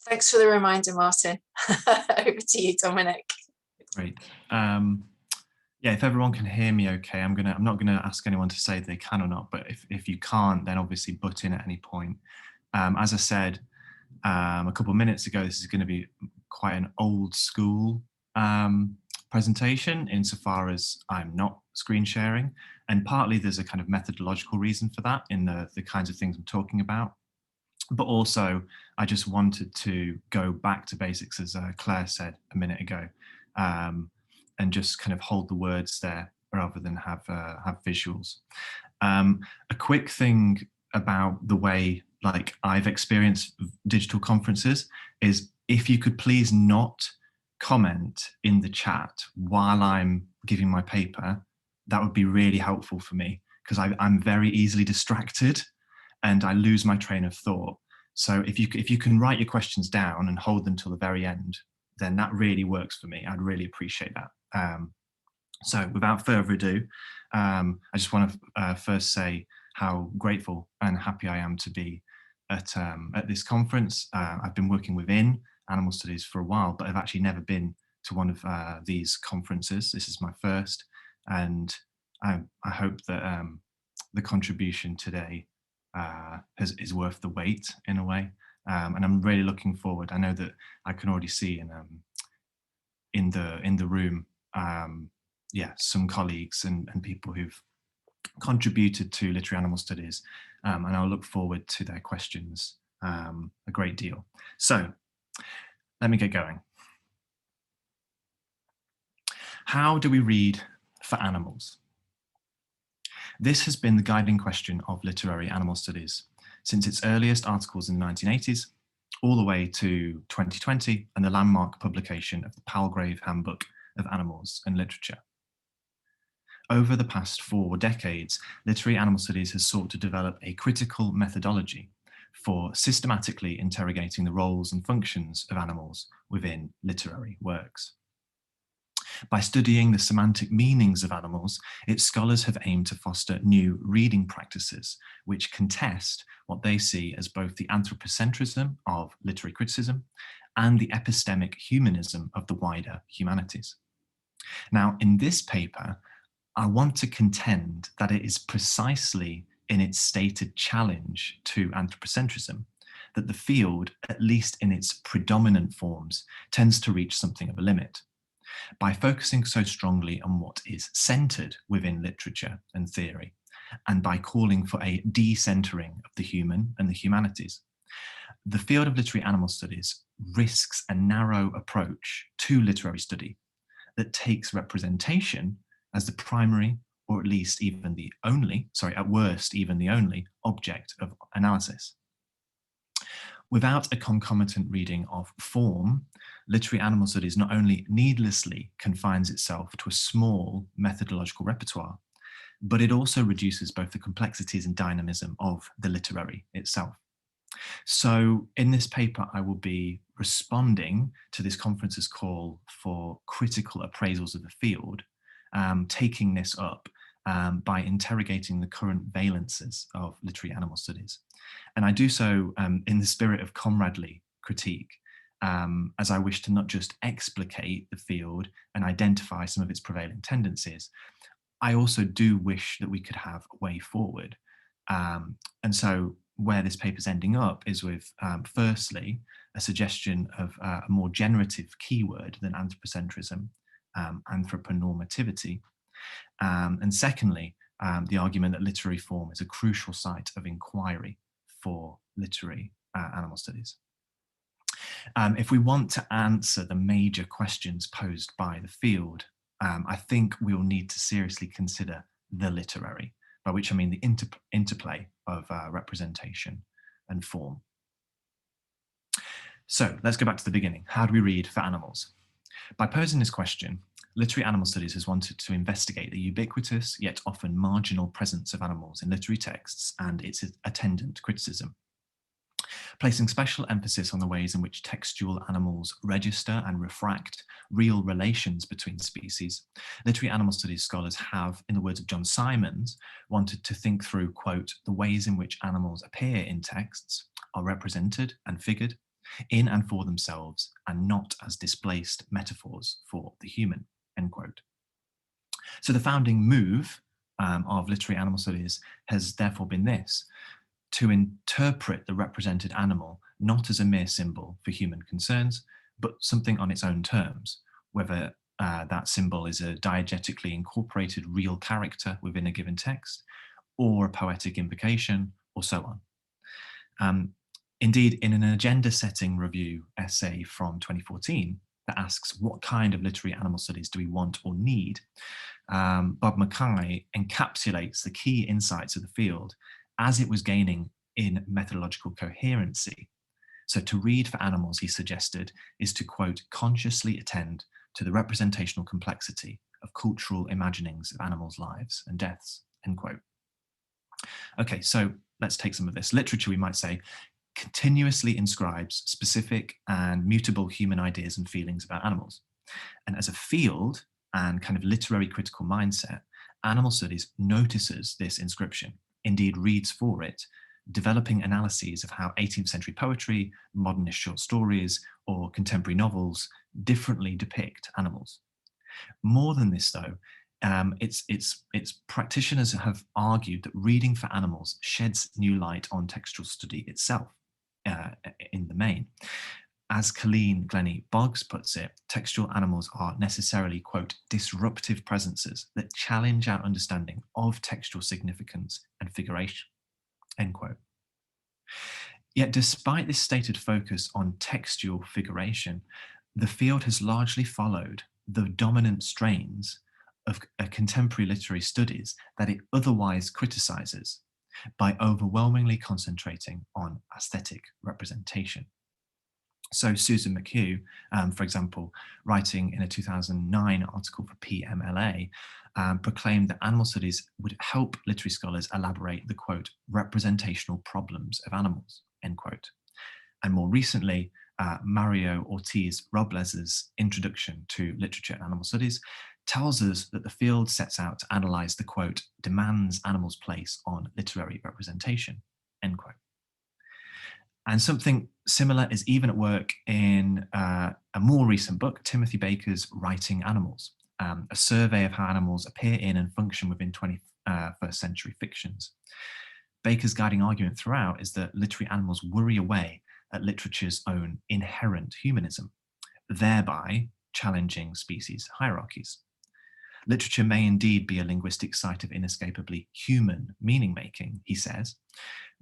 Thanks for the reminder, Martin. Over to you, Dominic. Great. Yeah, if everyone can hear me okay, I'm not gonna ask anyone to say they can or not, but if you can't, then obviously butt in at any point. As I said a couple of minutes ago, this is going to be quite an old school presentation insofar as I'm not screen sharing, and partly there's a kind of methodological reason for that in the kinds of things I'm talking about. But also, I just wanted to go back to basics, as Claire said a minute ago, and just kind of hold the words there rather than have visuals. A quick thing about the way like I've experienced digital conferences is if you could please not comment in the chat while I'm giving my paper, that would be really helpful for me, because I'm very easily distracted and I lose my train of thought. So if you can write your questions down and hold them till the very end, then that really works for me. I'd really appreciate that. So without further ado, I just want to first say how grateful and happy I am to be at this conference. I've been working within animal studies for a while, but I've actually never been to one of these conferences. This is my first, and I hope that the contribution today is worth the wait in a way, and I'm really looking forward. I know that I can already see in the room, yeah, some colleagues and people who've contributed to literary animal studies, and I'll look forward to their questions a great deal. So let me get going. How do we read for animals? This has been the guiding question of literary animal studies since its earliest articles in the 1980s, all the way to 2020 and the landmark publication of the Palgrave Handbook of Animals and Literature. Over the past 4 decades, literary animal studies has sought to develop a critical methodology for systematically interrogating the roles and functions of animals within literary works. By studying the semantic meanings of animals, its scholars have aimed to foster new reading practices which contest what they see as both the anthropocentrism of literary criticism and the epistemic humanism of the wider humanities. Now, in this paper, I want to contend that it is precisely in its stated challenge to anthropocentrism that the field, at least in its predominant forms, tends to reach something of a limit. By focusing so strongly on what is centered within literature and theory, and by calling for a decentering of the human and the humanities, the field of literary animal studies risks a narrow approach to literary study that takes representation as the primary, or at least even the only, at worst, even the only object of analysis. Without a concomitant reading of form, literary animal studies not only needlessly confines itself to a small methodological repertoire, but it also reduces both the complexities and dynamism of the literary itself. So in this paper, I will be responding to this conference's call for critical appraisals of the field, taking this up by interrogating the current valences of literary animal studies. And I do so in the spirit of comradely critique, as I wish to not just explicate the field and identify some of its prevailing tendencies. I also do wish that we could have a way forward. And so where this paper's ending up is with, firstly, a suggestion of a more generative keyword than anthropocentrism, anthroponormativity. And secondly, the argument that literary form is a crucial site of inquiry for literary animal studies. If we want to answer the major questions posed by the field, I think we will need to seriously consider the literary, by which I mean the interplay of representation and form. So let's go back to the beginning. How do we read for animals? By posing this question, literary animal studies has wanted to investigate the ubiquitous yet often marginal presence of animals in literary texts and its attendant criticism. Placing special emphasis on the ways in which textual animals register and refract real relations between species, literary animal studies scholars have, in the words of John Simons, wanted to think through, quote, the ways in which animals appear in texts, are represented and figured, in and for themselves, and not as displaced metaphors for the human, end quote. So the founding move of literary animal studies has therefore been this: to interpret the represented animal not as a mere symbol for human concerns, but something on its own terms, whether that symbol is a diegetically incorporated real character within a given text, or a poetic invocation, or so on. Indeed, in an agenda-setting review essay from 2014 that asks what kind of literary animal studies do we want or need, Bob Mackay encapsulates the key insights of the field as it was gaining in methodological coherency. So to read for animals, he suggested, is to, quote, consciously attend to the representational complexity of cultural imaginings of animals' lives and deaths, end quote. Okay, so let's take some of this. Literature, we might say, continuously inscribes specific and mutable human ideas and feelings about animals. And as a field and kind of literary critical mindset, animal studies notices this inscription, indeed reads for it, developing analyses of how 18th century poetry, modernist short stories, or contemporary novels differently depict animals. More than this, though, its practitioners have argued that reading for animals sheds new light on textual study itself, in the main. As Colleen Glennie Boggs puts it, textual animals are necessarily, quote, disruptive presences that challenge our understanding of textual significance and figuration, end quote. Yet despite this stated focus on textual figuration, the field has largely followed the dominant strains of contemporary literary studies that it otherwise criticizes by overwhelmingly concentrating on aesthetic representation. So Susan McHugh, for example, writing in a 2009 article for PMLA, proclaimed that animal studies would help literary scholars elaborate the, quote, representational problems of animals, end quote. And more recently, Mario Ortiz Robles's Introduction to Literature and Animal Studies tells us that the field sets out to analyze the, quote, demands animals' place on literary representation, end quote. And something similar is even at work in a more recent book, Timothy Baker's Writing Animals, a survey of how animals appear in and function within 21st century fictions. Baker's guiding argument throughout is that literary animals worry away at literature's own inherent humanism, thereby challenging species hierarchies. Literature may indeed be a linguistic site of inescapably human meaning-making, he says,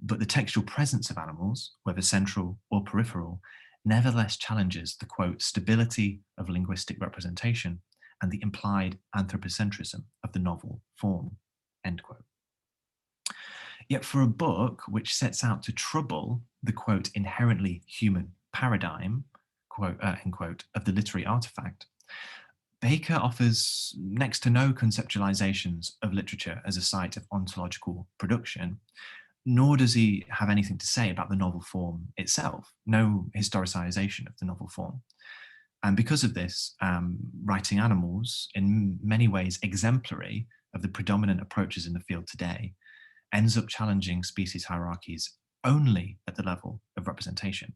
but the textual presence of animals, whether central or peripheral, nevertheless challenges the, quote, stability of linguistic representation and the implied anthropocentrism of the novel form, end quote. Yet for a book which sets out to trouble the, quote, inherently human paradigm, quote, end quote, of the literary artifact, Baker offers next to no conceptualizations of literature as a site of ontological production, nor does he have anything to say about the novel form itself, no historicization of the novel form. And because of this, Writing Animals, in many ways exemplary of the predominant approaches in the field today, ends up challenging species hierarchies only at the level of representation.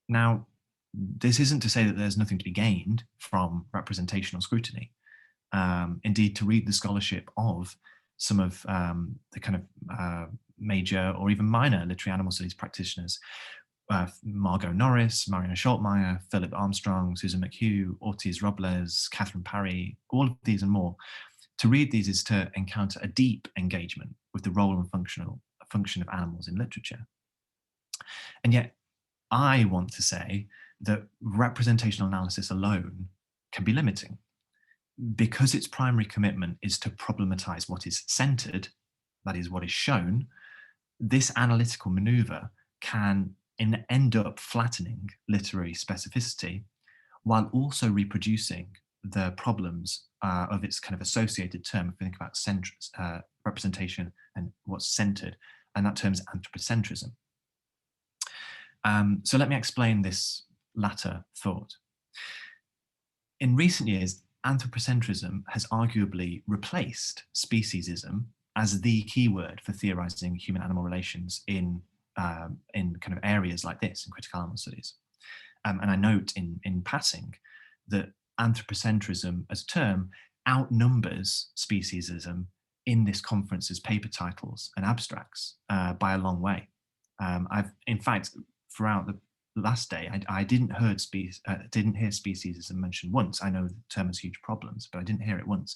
Now, this isn't to say that there's nothing to be gained from representational scrutiny. Indeed, to read the scholarship of some of the kind of major or even minor literary animal studies practitioners, Margot Norris, Mariana Schultmeyer, Philip Armstrong, Susan McHugh, Ortiz Robles, Catherine Parry, all of these and more. To read these is to encounter a deep engagement with the role and function of animals in literature. And yet, I want to say that representational analysis alone can be limiting, because its primary commitment is to problematize what is centered, that is, what is shown. This analytical maneuver can end up flattening literary specificity while also reproducing the problems of its kind of associated term. If we think about representation and what's centered, and that term is anthropocentrism. So let me explain this latter thought. In recent years, anthropocentrism has arguably replaced speciesism as the keyword for theorizing human-animal relations in in kind of areas like this in critical animal studies. And I note in passing that anthropocentrism as a term outnumbers speciesism in this conference's paper titles and abstracts by a long way. In fact, throughout the last day, I didn't hear speciesism mentioned once. I know the term has huge problems, but I didn't hear it once.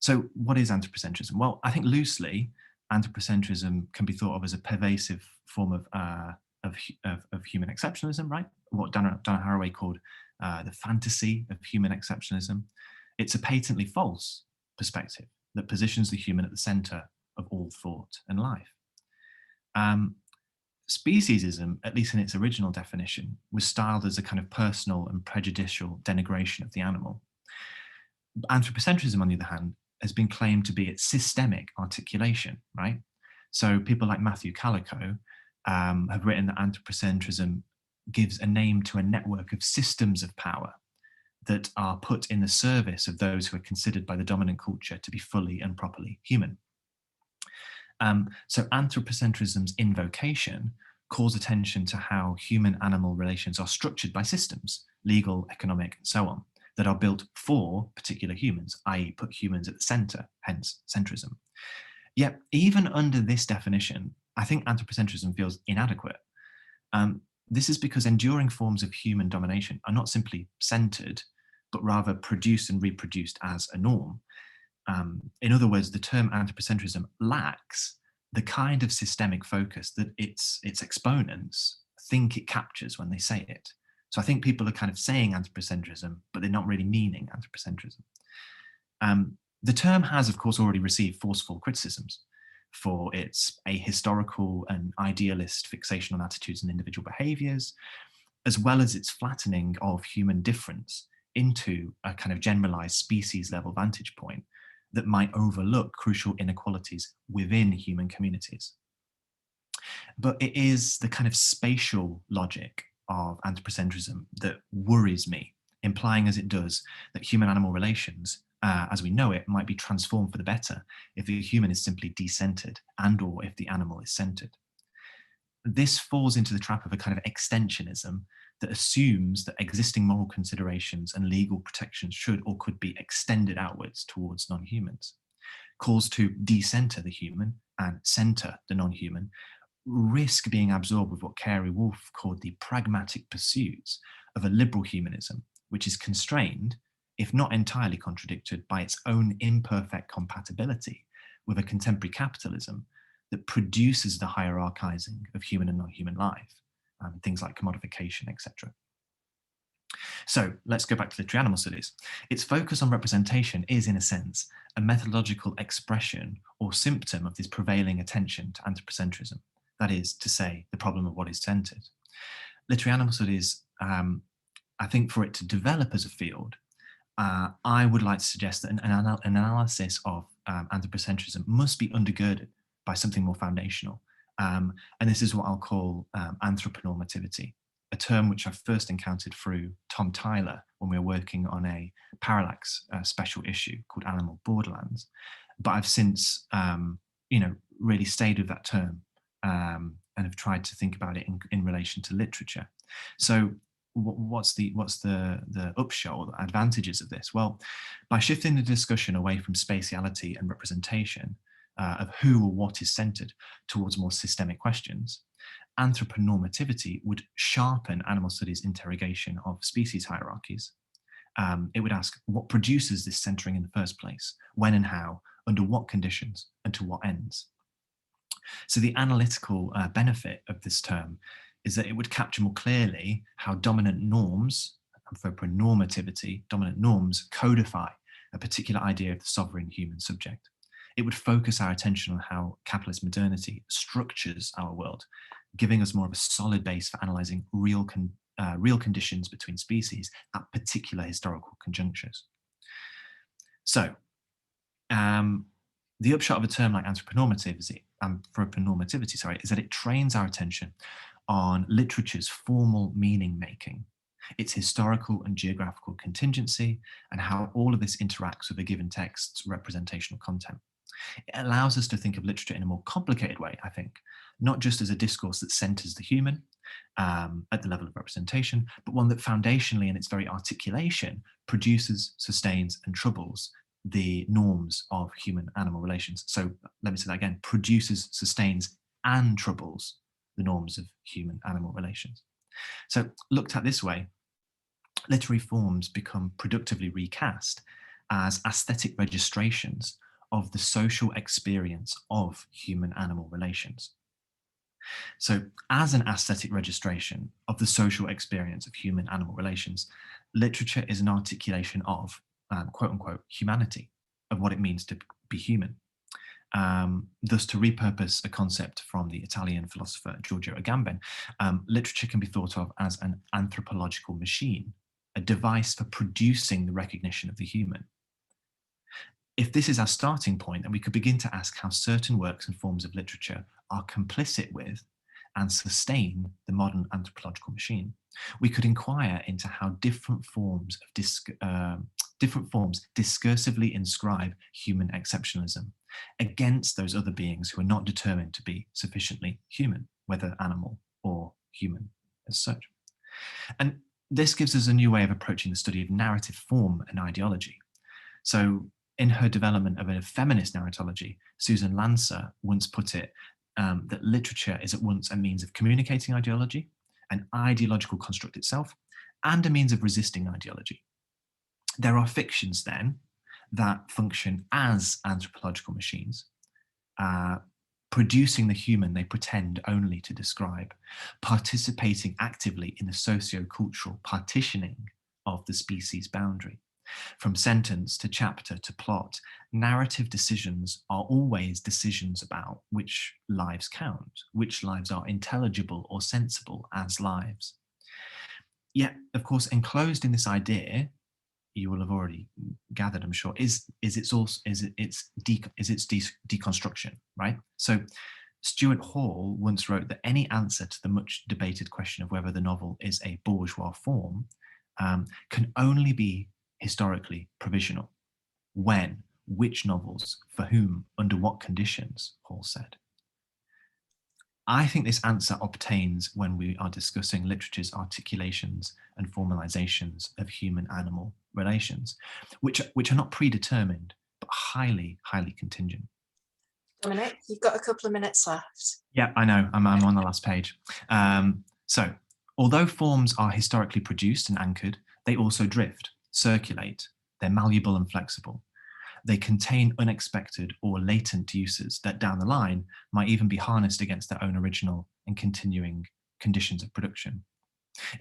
So what is anthropocentrism? Well, I think loosely, anthropocentrism can be thought of as a pervasive form of human exceptionalism, right? What Donna Haraway called the fantasy of human exceptionalism. It's a patently false perspective that positions the human at the center of all thought and life. Speciesism, at least in its original definition, was styled as a kind of personal and prejudicial denigration of the animal. Anthropocentrism, on the other hand, has been claimed to be its systemic articulation, right? So people like Matthew Calico have written that anthropocentrism gives a name to a network of systems of power that are put in the service of those who are considered by the dominant culture to be fully and properly human. So anthropocentrism's invocation calls attention to how human-animal relations are structured by systems, legal, economic, and so on, that are built for particular humans, i.e. put humans at the center, hence centrism. Yet, even under this definition, I think anthropocentrism feels inadequate. This is because enduring forms of human domination are not simply centered, but rather produced and reproduced as a norm. In other words, the term anthropocentrism lacks the kind of systemic focus that its exponents think it captures when they say it. So I think people are kind of saying anthropocentrism, but they're not really meaning anthropocentrism. The term has, of course, already received forceful criticisms for its ahistorical and idealist fixation on attitudes and individual behaviors, as well as its flattening of human difference into a kind of generalized species level vantage point that might overlook crucial inequalities within human communities. But it is the kind of spatial logic of anthropocentrism that worries me, implying as it does that human-animal relations, as we know it, might be transformed for the better if the human is simply decentered and or if the animal is centered. This falls into the trap of a kind of extensionism that assumes that existing moral considerations and legal protections should or could be extended outwards towards non-humans. Calls to decenter the human and center the non-human risk being absorbed with what Carey Wolf called the pragmatic pursuits of a liberal humanism, which is constrained, if not entirely contradicted, by its own imperfect compatibility with a contemporary capitalism that produces the hierarchizing of human and non-human life, things like commodification, etc. So let's go back to literary animal studies. Its focus on representation is, in a sense, a methodological expression or symptom of this prevailing attention to anthropocentrism. That is to say, the problem of what is centered. Literary animal studies, I think for it to develop as a field, I would like to suggest that an analysis of anthropocentrism must be undergirded by something more foundational. And this is what I'll call anthroponormativity, a term which I first encountered through Tom Tyler when we were working on a Parallax special issue called Animal Borderlands. But I've since, really stayed with that term and have tried to think about it in relation to literature. So what's the upshot or the advantages of this? Well, by shifting the discussion away from spatiality and representation of who or what is centered towards more systemic questions, anthroponormativity would sharpen animal studies interrogation of species hierarchies. It would ask what produces this centering in the first place, when and how, under what conditions, and to what ends. So the analytical benefit of this term is that it would capture more clearly how dominant norms, anthroponormativity, dominant norms codify a particular idea of the sovereign human subject. It would focus our attention on how capitalist modernity structures our world, giving us more of a solid base for analysing real conditions between species at particular historical conjunctures. So, the upshot of a term like anthroponormativity is that it trains our attention on literature's formal meaning making, its historical and geographical contingency, and how all of this interacts with a given text's representational content. It allows us to think of literature in a more complicated way, I think, not just as a discourse that centres the human at the level of representation, but one that foundationally in its very articulation produces, sustains, and troubles the norms of human-animal relations. So let me say that again, produces, sustains, and troubles the norms of human-animal relations. So looked at this way, literary forms become productively recast as aesthetic registrations of the social experience of human-animal relations. So as an aesthetic registration of the social experience of human-animal relations, literature is an articulation of, quote unquote, humanity, of what it means to be human. Thus, to repurpose a concept from the Italian philosopher Giorgio Agamben, literature can be thought of as an anthropological machine, a device for producing the recognition of the human. If this is our starting point, then we could begin to ask how certain works and forms of literature are complicit with and sustain the modern anthropological machine. We could inquire into how different forms discursively inscribe human exceptionalism against those other beings who are not determined to be sufficiently human, whether animal or human as such. And this gives us a new way of approaching the study of narrative form and ideology. So in her development of a feminist narratology, Susan Lancer once put it that literature is at once a means of communicating ideology, an ideological construct itself, and a means of resisting ideology. There are fictions then that function as anthropological machines, producing the human they pretend only to describe, participating actively in the socio-cultural partitioning of the species boundary. From sentence to chapter to plot, narrative decisions are always decisions about which lives count, which lives are intelligible or sensible as lives. Yet, of course, enclosed in this idea, you will have already gathered, I'm sure, is its deconstruction, right? So Stuart Hall once wrote that any answer to the much debated question of whether the novel is a bourgeois form can only be historically provisional. When, which novels, for whom, under what conditions, Hall said. I think this answer obtains when we are discussing literature's articulations and formalizations of human-animal relations, which are not predetermined, but highly, highly contingent. Dominic, you've got a couple of minutes left. Yeah, I know, I'm on the last page. So, although forms are historically produced and anchored, they also drift, circulate, they're malleable and flexible. They contain unexpected or latent uses that down the line might even be harnessed against their own original and continuing conditions of production.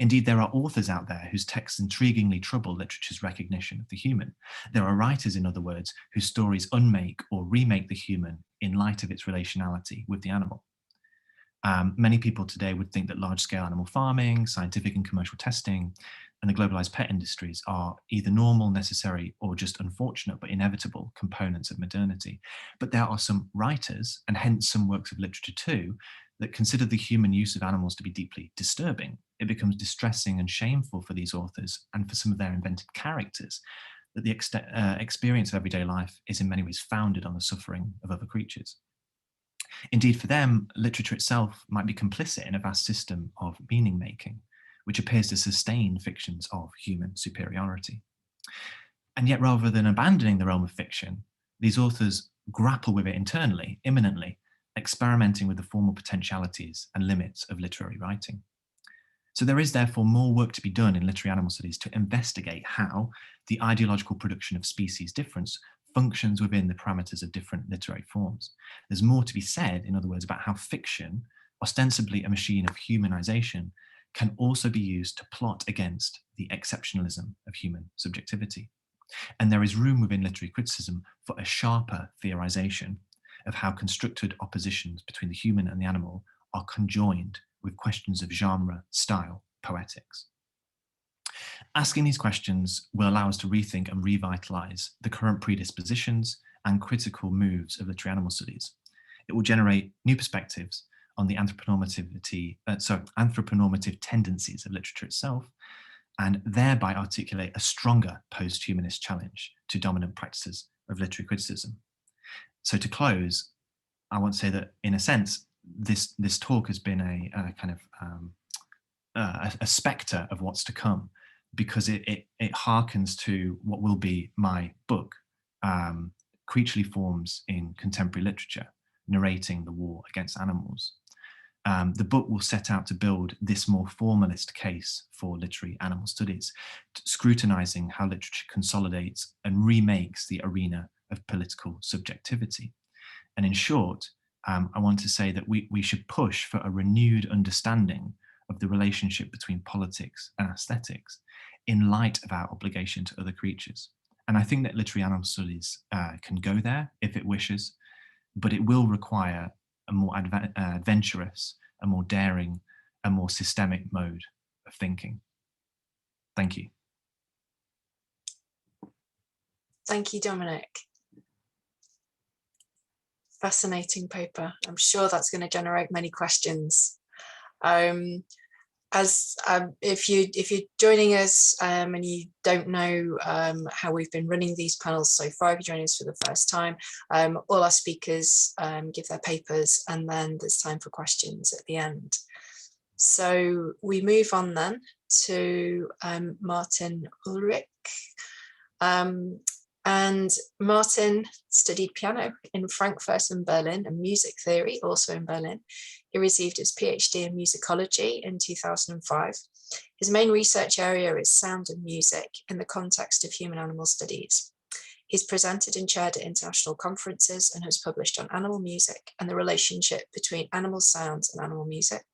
Indeed, there are authors out there whose texts intriguingly trouble literature's recognition of the human. There are writers, in other words, whose stories unmake or remake the human in light of its relationality with the animal. Many people today would think that large-scale animal farming, scientific and commercial testing, and the globalized pet industries are either normal, necessary, or just unfortunate but inevitable components of modernity. But there are some writers, and hence some works of literature too, that consider the human use of animals to be deeply disturbing. It becomes distressing and shameful for these authors and for some of their invented characters that the experience of everyday life is in many ways founded on the suffering of other creatures. Indeed, for them, literature itself might be complicit in a vast system of meaning-making, which appears to sustain fictions of human superiority. And yet, rather than abandoning the realm of fiction, these authors grapple with it internally, immanently, experimenting with the formal potentialities and limits of literary writing. So there is therefore more work to be done in literary animal studies to investigate how the ideological production of species difference functions within the parameters of different literary forms. There's more to be said, in other words, about how fiction, ostensibly a machine of humanization, can also be used to plot against the exceptionalism of human subjectivity. And there is room within literary criticism for a sharper theorization of how constructed oppositions between the human and the animal are conjoined with questions of genre, style, poetics. Asking these questions will allow us to rethink and revitalize the current predispositions and critical moves of literary animal studies. It will generate new perspectives on the anthroponormative tendencies of literature itself, and thereby articulate a stronger post-humanist challenge to dominant practices of literary criticism. So to close, I want to say that in a sense, this talk has been a kind of a spectre of what's to come, because it harkens to what will be my book, Creaturely Forms in Contemporary Literature, narrating the war against animals. The book will set out to build this more formalist case for literary animal studies, scrutinizing how literature consolidates and remakes the arena of political subjectivity. And in short, I want to say that we should push for a renewed understanding of the relationship between politics and aesthetics in light of our obligation to other creatures. And I think that literary animal studies can go there if it wishes, but it will require a more adventurous, a more daring, a more systemic mode of thinking. Thank you. Thank you, Dominic. Fascinating paper. I'm sure that's going to generate many questions. If you're joining us and you don't know how we've been running these panels so far, if you're joining us for the first time, all our speakers give their papers, and then there's time for questions at the end. So we move on then to Martin Ullrich. And Martin studied piano in Frankfurt and Berlin, and music theory also in Berlin. He received his PhD in musicology in 2005. His main research area is sound and music in the context of human-animal studies. He's presented and chaired at international conferences and has published on animal music and the relationship between animal sounds and animal music.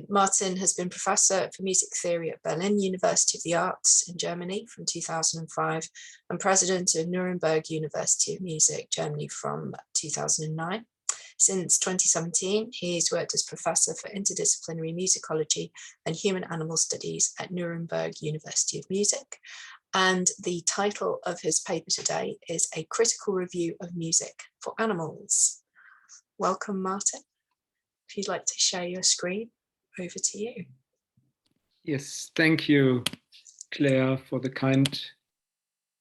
Martin has been professor for music theory at Berlin University of the Arts in Germany from 2005 and president of Nuremberg University of Music, Germany from 2009. Since 2017, he's worked as professor for interdisciplinary musicology and human animal studies at Nuremberg University of Music. And the title of his paper today is A Critical Review of Music for Animals. Welcome, Martin. If you'd like to share your screen, over to you. Yes, thank you, Claire, for the kind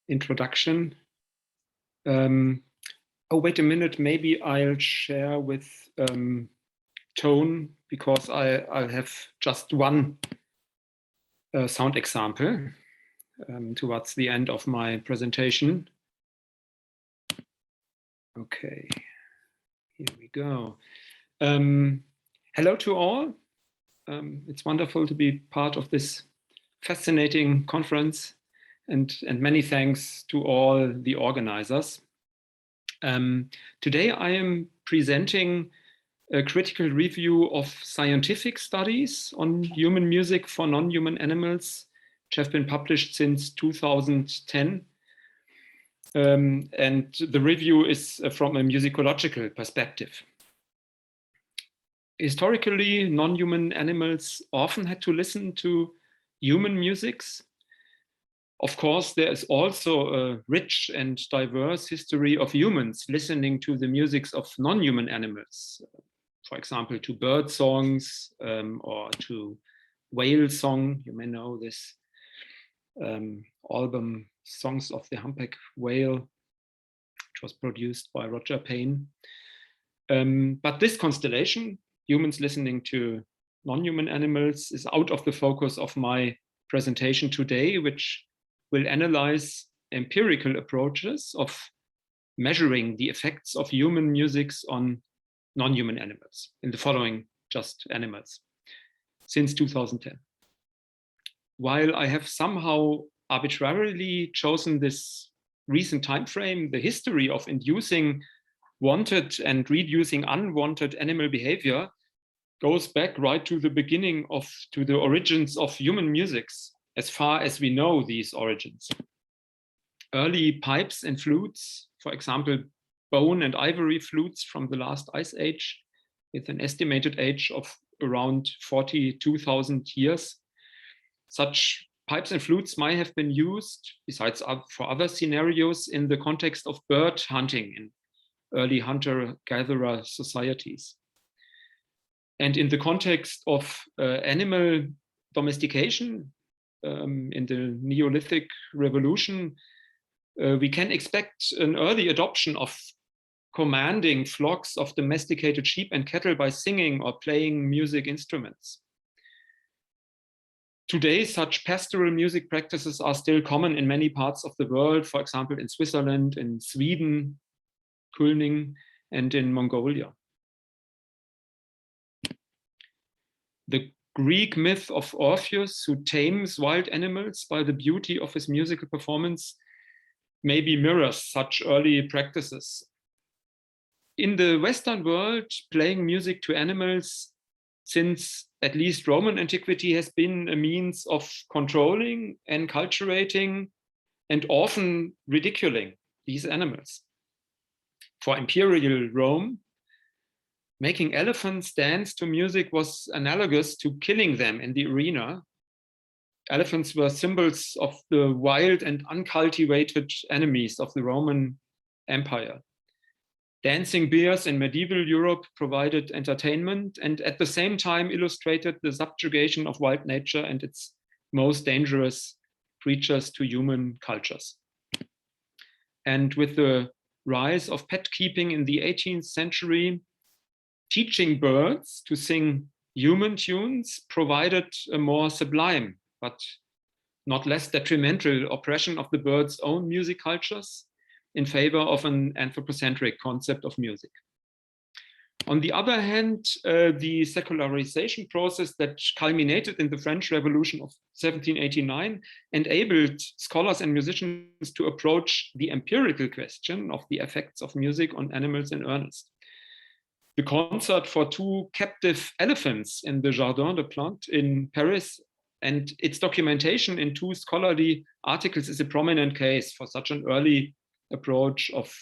introduction. Oh, wait a minute, maybe I'll share with tone, because I'll have just one sound example towards the end of my presentation. Okay, here we go. Hello to all. It's wonderful to be part of this fascinating conference, and many thanks to all the organizers. Today I am presenting a critical review of scientific studies on human music for non-human animals, which have been published since 2010. And the review is from a musicological perspective. Historically, non-human animals often had to listen to human musics. Of course, there is also a rich and diverse history of humans listening to the musics of non-human animals. For example, to bird songs or to whale song. You may know this album, Songs of the Humpback Whale, which was produced by Roger Payne. But this constellation, humans listening to non-human animals, is out of the focus of my presentation today, which will analyze empirical approaches of measuring the effects of human musics on non-human animals in the following just animals since 2010. While I have somehow arbitrarily chosen this recent time frame, the history of inducing wanted and reducing unwanted animal behavior goes back right to the beginning to the origins of human musics, as far as we know these origins. Early pipes and flutes, for example, bone and ivory flutes from the last ice age, with an estimated age of around 42,000 years. Such pipes and flutes might have been used, besides for other scenarios, in the context of bird hunting in early hunter-gatherer societies. And in the context of animal domestication in the Neolithic revolution, we can expect an early adoption of commanding flocks of domesticated sheep and cattle by singing or playing music instruments. Today, such pastoral music practices are still common in many parts of the world, for example, in Switzerland, in Sweden, Kulning, and in Mongolia. The Greek myth of Orpheus, who tames wild animals by the beauty of his musical performance, maybe mirrors such early practices. In the Western world, playing music to animals since at least Roman antiquity has been a means of controlling, enculturating, and often ridiculing these animals. For imperial Rome, making elephants dance to music was analogous to killing them in the arena. Elephants were symbols of the wild and uncultivated enemies of the Roman Empire. Dancing bears in medieval Europe provided entertainment and at the same time illustrated the subjugation of wild nature and its most dangerous creatures to human cultures. And with the rise of pet keeping in the 18th century, teaching birds to sing human tunes provided a more sublime but not less detrimental oppression of the birds' own music cultures in favor of an anthropocentric concept of music. On the other hand, the secularization process that culminated in the French Revolution of 1789 enabled scholars and musicians to approach the empirical question of the effects of music on animals in earnest. The concert for two captive elephants in the Jardin des Plantes in Paris and its documentation in two scholarly articles is a prominent case for such an early approach of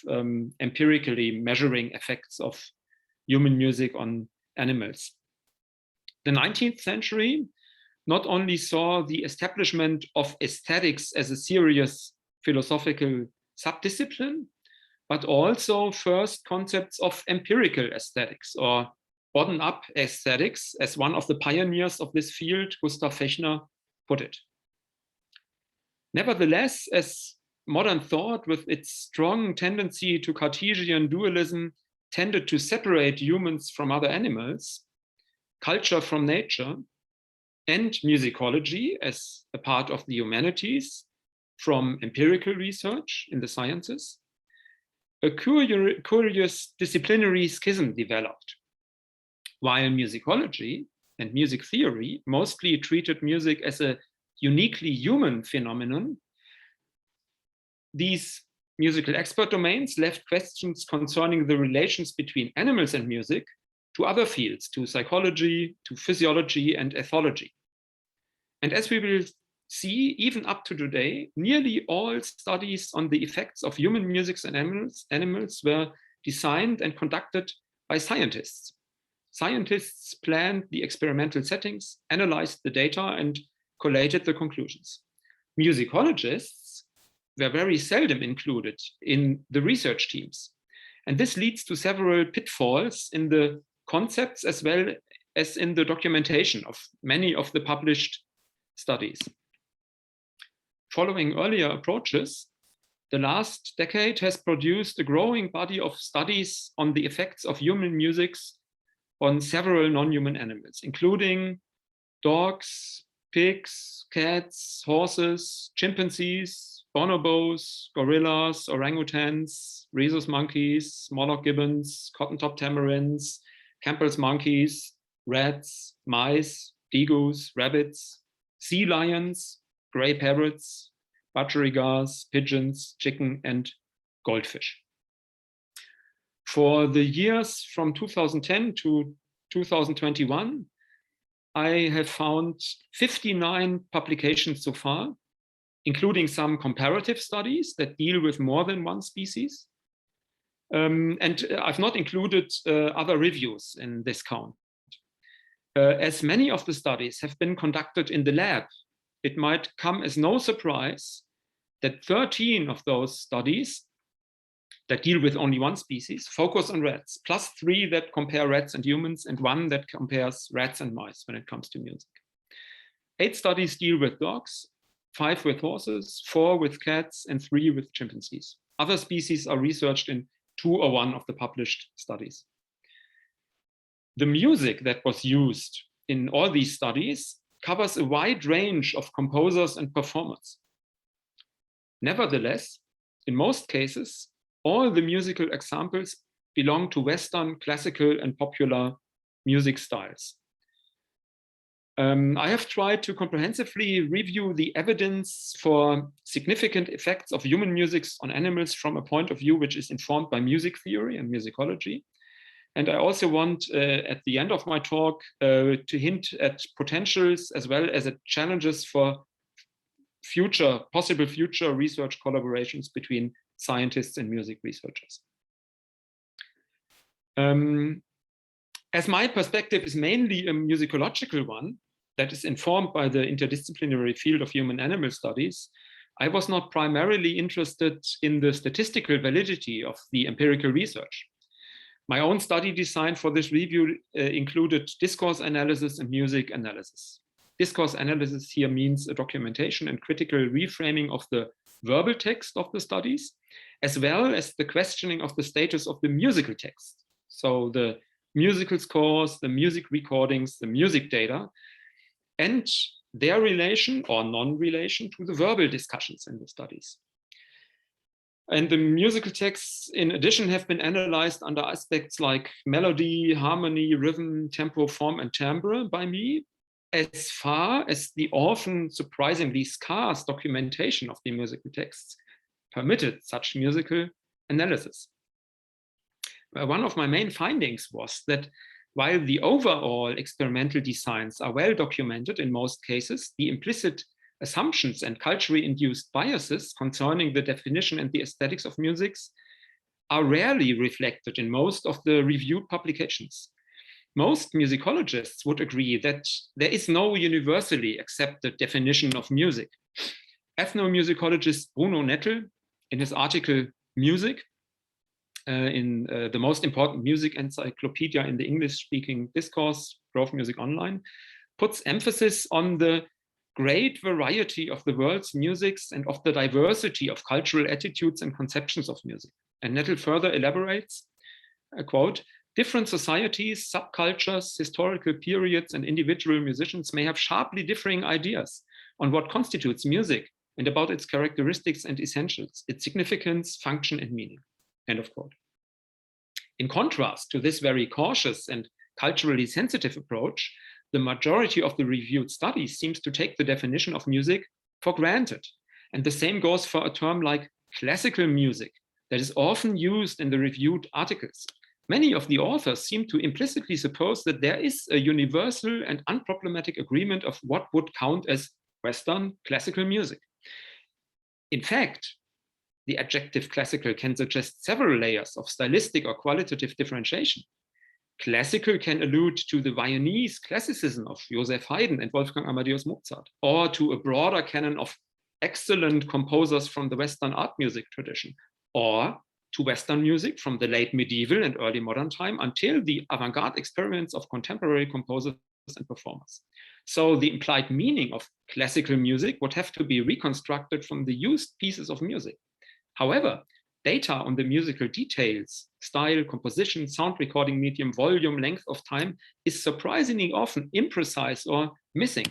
empirically measuring effects of human music on animals. The 19th century not only saw the establishment of aesthetics as a serious philosophical subdiscipline, but also first concepts of empirical aesthetics or bottom-up aesthetics, as one of the pioneers of this field, Gustav Fechner, put it. Nevertheless, as modern thought with its strong tendency to Cartesian dualism tended to separate humans from other animals, culture from nature, and musicology as a part of the humanities from empirical research in the sciences, a curious disciplinary schism developed. While musicology and music theory mostly treated music as a uniquely human phenomenon, these musical expert domains left questions concerning the relations between animals and music to other fields, to psychology, to physiology, and ethology. And as we will see, even up to today, nearly all studies on the effects of human music and animals were designed and conducted by scientists. Scientists planned the experimental settings, analyzed the data, and collated the conclusions. Musicologists were very seldom included in the research teams. And this leads to several pitfalls in the concepts as well as in the documentation of many of the published studies. Following earlier approaches, the last decade has produced a growing body of studies on the effects of human music on several non-human animals, including dogs, pigs, cats, horses, chimpanzees, bonobos, gorillas, orangutans, rhesus monkeys, Moloch gibbons, cotton-top tamarins, Campbell's monkeys, rats, mice, degus, rabbits, sea lions, gray parrots, budgerigars, pigeons, chicken, and goldfish. For the years from 2010 to 2021, I have found 59 publications so far, including some comparative studies that deal with more than one species. And I've not included other reviews in this count. As many of the studies have been conducted in the lab, it might come as no surprise that 13 of those studies that deal with only one species focus on rats, plus 3 that compare rats and humans, and 1 that compares rats and mice when it comes to music. 8 studies deal with dogs, 5 with horses, 4 with cats, and 3 with chimpanzees. Other species are researched in 2 or 1 of the published studies. The music that was used in all these studies covers a wide range of composers and performers. Nevertheless, in most cases, all the musical examples belong to Western classical and popular music styles. I have tried to comprehensively review the evidence for significant effects of human music on animals from a point of view which is informed by music theory and musicology. And I also want, at the end of my talk, to hint at potentials as well as at challenges for possible future research collaborations between scientists and music researchers. As my perspective is mainly a musicological one that is informed by the interdisciplinary field of human-animal studies, I was not primarily interested in the statistical validity of the empirical research. My own study design for this review included discourse analysis and music analysis. Discourse analysis here means a documentation and critical reframing of the verbal text of the studies, as well as the questioning of the status of the musical text. So the musical scores, the music recordings, the music data, and their relation or non-relation to the verbal discussions in the studies. And the musical texts, in addition, have been analyzed under aspects like melody, harmony, rhythm, tempo, form, and timbre by me, as far as the often surprisingly scarce documentation of the musical texts permitted such musical analysis. One of my main findings was that while the overall experimental designs are well documented in most cases, the implicit assumptions and culturally induced biases concerning the definition and the aesthetics of music are rarely reflected in most of the reviewed publications. Most musicologists would agree that there is no universally accepted definition of music. Ethnomusicologist Bruno Nettle, in his article Music, in the most important music encyclopedia in the English-speaking discourse, Grove Music Online, puts emphasis on the great variety of the world's musics and of the diversity of cultural attitudes and conceptions of music. And Nettle further elaborates, quote, different societies, subcultures, historical periods, and individual musicians may have sharply differing ideas on what constitutes music and about its characteristics and essentials, its significance, function, and meaning, end of quote. In contrast to this very cautious and culturally sensitive approach, the majority of the reviewed studies seems to take the definition of music for granted. And the same goes for a term like classical music that is often used in the reviewed articles. Many of the authors seem to implicitly suppose that there is a universal and unproblematic agreement of what would count as Western classical music. In fact, the adjective classical can suggest several layers of stylistic or qualitative differentiation. Classical can allude to the Viennese classicism of Joseph Haydn and Wolfgang Amadeus Mozart, or to a broader canon of excellent composers from the Western art music tradition, or to Western music from the late medieval and early modern time until the avant-garde experiments of contemporary composers and performers. So the implied meaning of classical music would have to be reconstructed from the used pieces of music. However, data on the musical details, style, composition, sound recording medium, volume, length of time is surprisingly often imprecise or missing.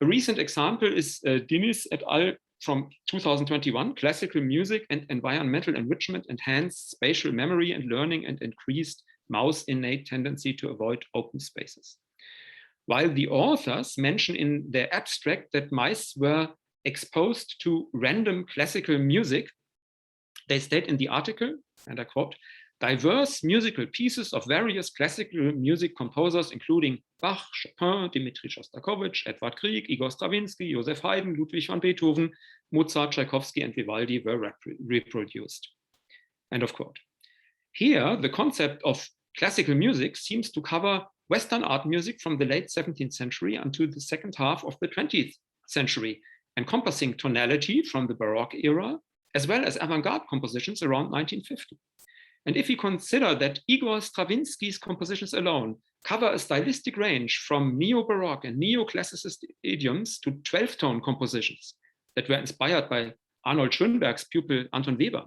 A recent example is Diniz et al. From 2021, Classical Music and Environmental Enrichment Enhanced Spatial Memory and Learning and Increased Mouse Innate Tendency to Avoid Open Spaces. While the authors mention in their abstract that mice were exposed to random classical music, they state in the article, and I quote, diverse musical pieces of various classical music composers, including Bach, Chopin, Dmitri Shostakovich, Edvard Grieg, Igor Stravinsky, Joseph Haydn, Ludwig van Beethoven, Mozart, Tchaikovsky, and Vivaldi were reproduced. End of quote. Here, the concept of classical music seems to cover Western art music from the late 17th century until the second half of the 20th century, encompassing tonality from the Baroque era, as well as avant-garde compositions around 1950. And if we consider that Igor Stravinsky's compositions alone cover a stylistic range from neo-Baroque and neoclassicist idioms to 12-tone compositions that were inspired by Arnold Schönberg's pupil Anton Weber,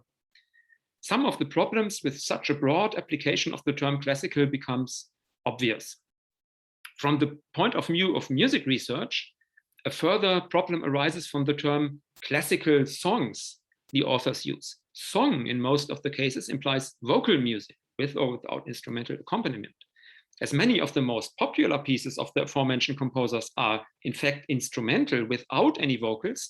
some of the problems with such a broad application of the term classical becomes obvious. From the point of view of music research, a further problem arises from the term classical songs the authors use. Song, in most of the cases, implies vocal music with or without instrumental accompaniment. As many of the most popular pieces of the aforementioned composers are, in fact, instrumental without any vocals,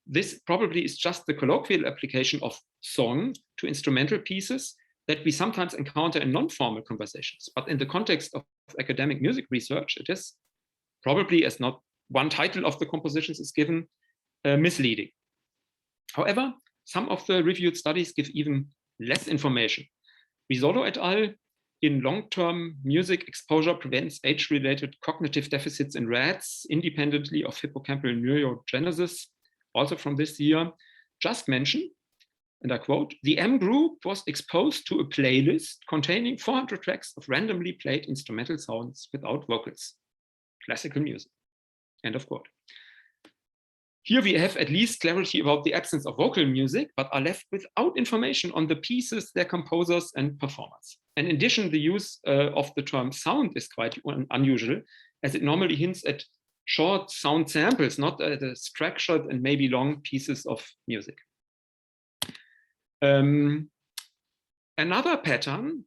this probably is just the colloquial application of song to instrumental pieces that we sometimes encounter in non-formal conversations. But in the context of academic music research, it is probably, as not one title of the compositions is given, misleading. However, some of the reviewed studies give even less information. Risolo et al. In long-term music exposure prevents age-related cognitive deficits in rats independently of hippocampal neurogenesis, also from this year, just mention, and I quote, the M group was exposed to a playlist containing 400 tracks of randomly played instrumental sounds without vocals, classical music, end of quote. Here we have at least clarity about the absence of vocal music, but are left without information on the pieces, their composers and performers. And in addition, the use of the term sound is quite unusual, as it normally hints at short sound samples, not the structured and maybe long pieces of music. Another pattern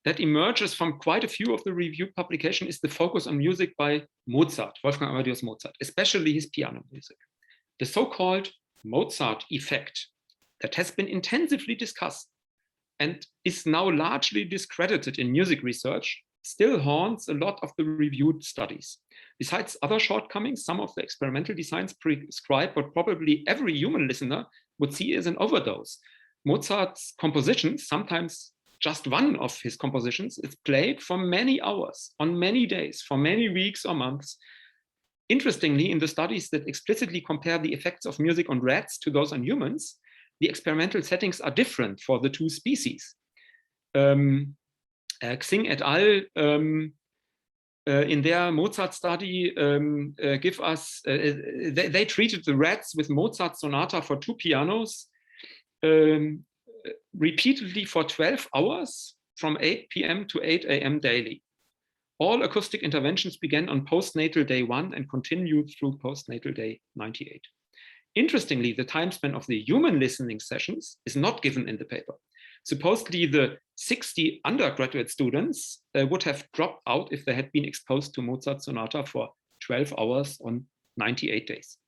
that emerges from quite a few of the reviewed publications is the focus on music by Mozart, Wolfgang Amadeus Mozart, especially his piano music. The so-called Mozart effect that has been intensively discussed and is now largely discredited in music research still haunts a lot of the reviewed studies. Besides other shortcomings, some of the experimental designs prescribe what probably every human listener would see as an overdose. Mozart's compositions, sometimes just one of his compositions, is played for many hours, on many days, for many weeks or months. Interestingly, in the studies that explicitly compare the effects of music on rats to those on humans, the experimental settings are different for the two species. Xing et al. In their Mozart study give us, they treated the rats with Mozart sonata for 2 pianos repeatedly for 12 hours from 8 p.m. to 8 a.m. daily. All acoustic interventions began on postnatal day 1 and continued through postnatal day 98. Interestingly, the time span of the human listening sessions is not given in the paper. Supposedly, the 60 undergraduate students would have dropped out if they had been exposed to Mozart sonata for 12 hours on 98 days.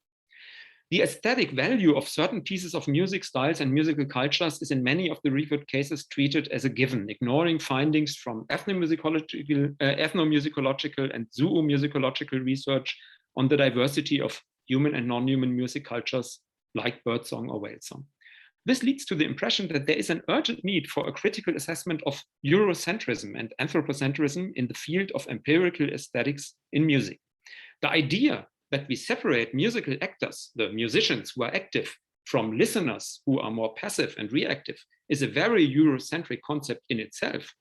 The aesthetic value of certain pieces of music styles and musical cultures is in many of the reviewed cases treated as a given, ignoring findings from ethnomusicological and zoomusicological research on the diversity of human and non-human music cultures like birdsong or whale song. This leads to the impression that there is an urgent need for a critical assessment of Eurocentrism and anthropocentrism in the field of empirical aesthetics in music. The idea that we separate musical actors, the musicians who are active, from listeners who are more passive and reactive is a very Eurocentric concept in itself.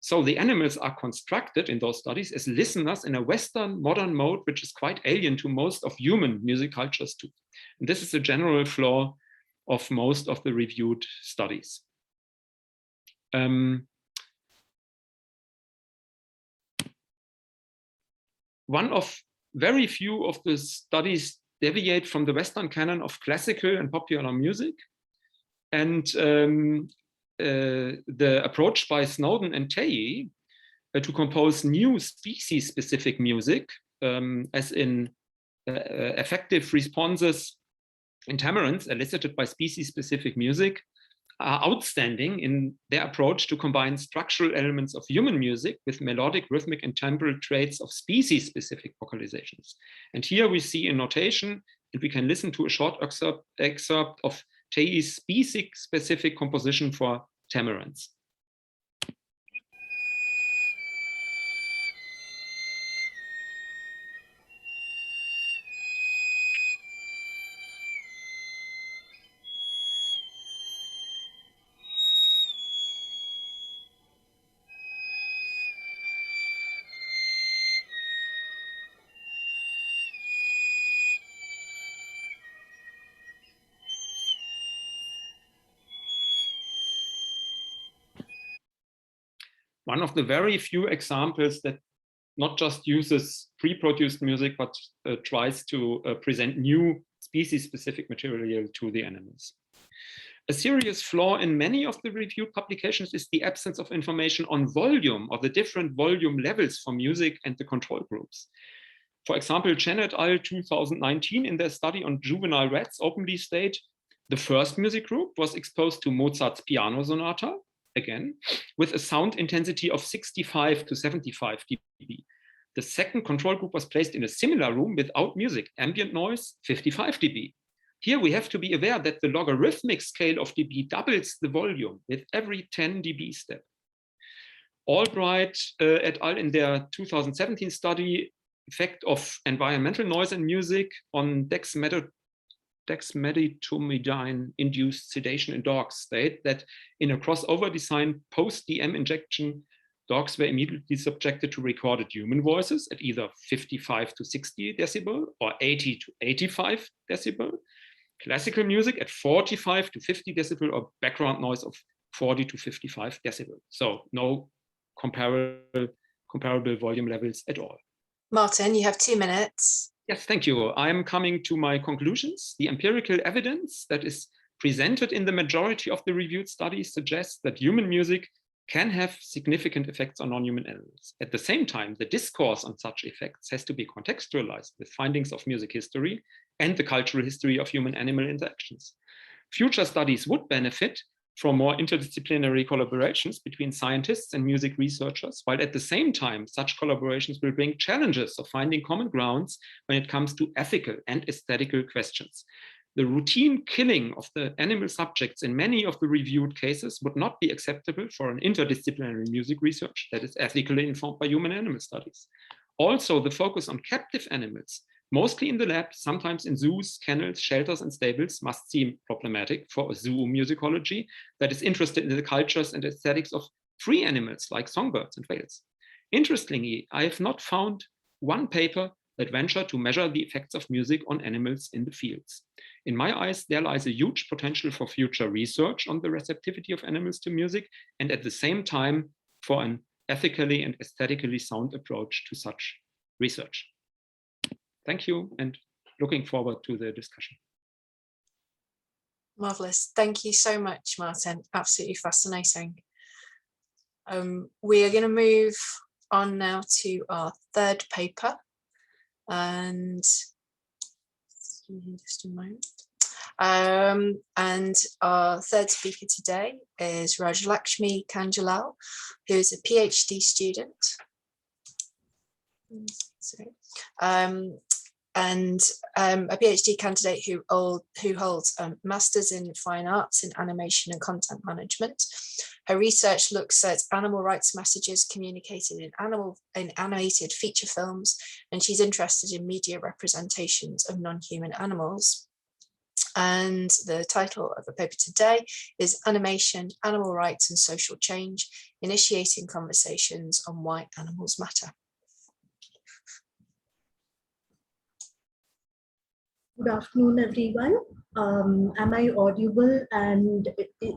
So the animals are constructed in those studies as listeners in a Western modern mode, which is quite alien to most of human music cultures too. And this is a general flaw of most of the reviewed studies. One of very few of the studies deviate from the Western canon of classical and popular music. And the approach by Snowden and Tei to compose new species-specific music, as in effective responses in tamarins elicited by species-specific music, are outstanding in their approach to combine structural elements of human music with melodic, rhythmic, and timbral traits of species-specific vocalizations. And here we see a notation, and we can listen to a short excerpt of Tei's species-specific composition for tamarins. one of the very few examples that not just uses pre-produced music, but tries to present new species-specific material to the animals. A serious flaw in many of the reviewed publications is the absence of information on volume, or the different volume levels for music and the control groups. For example, Chen et al. 2019, in their study on juvenile rats, openly state the first music group was exposed to Mozart's piano sonata, again, with a sound intensity of 65 to 75 dB. The second control group was placed in a similar room without music, ambient noise, 55 dB. Here we have to be aware that the logarithmic scale of dB doubles the volume with every 10 dB step. Albright et al. In their 2017 study, effect of environmental noise and music on dexmedetomidine-induced sedation in dogs, state that in a crossover design post-DM injection, dogs were immediately subjected to recorded human voices at either 55 to 60 decibel or 80 to 85 decibel, classical music at 45 to 50 decibel, or background noise of 40 to 55 decibel. So no comparable volume levels at all. Martin, you have 2 minutes. Yes, thank you. I'm coming to my conclusions. The empirical evidence that is presented in the majority of the reviewed studies suggests that human music can have significant effects on non-human animals. At the same time, the discourse on such effects has to be contextualized with findings of music history and the cultural history of human-animal interactions. Future studies would benefit from more interdisciplinary collaborations between scientists and music researchers, while at the same time, such collaborations will bring challenges of finding common grounds when it comes to ethical and aesthetical questions. The routine killing of the animal subjects in many of the reviewed cases would not be acceptable for an interdisciplinary music research that is ethically informed by human-animal studies. Also, the focus on captive animals, mostly in the lab, sometimes in zoos, kennels, shelters, and stables, must seem problematic for a zoomusicology that is interested in the cultures and aesthetics of free animals like songbirds and whales. Interestingly, I have not found one paper that venture to measure the effects of music on animals in the fields. In my eyes, there lies a huge potential for future research on the receptivity of animals to music, and at the same time, for an ethically and aesthetically sound approach to such research. Thank you, and looking forward to the discussion. Marvelous. Thank you so much, Martin. Absolutely fascinating. We are going to move on now to our third paper. And just a moment. And our third speaker today is Raj Lakshmi Kanjal, who is a PhD student. Sorry. And a PhD candidate who holds a Masters in Fine Arts in Animation and Content Management. Her research looks at animal rights messages communicated in animated feature films, and she's interested in media representations of non-human animals. And the title of the paper today is Animation, Animal Rights and Social Change, Initiating Conversations on Why Animals Matter. Good afternoon, everyone. Am I audible, and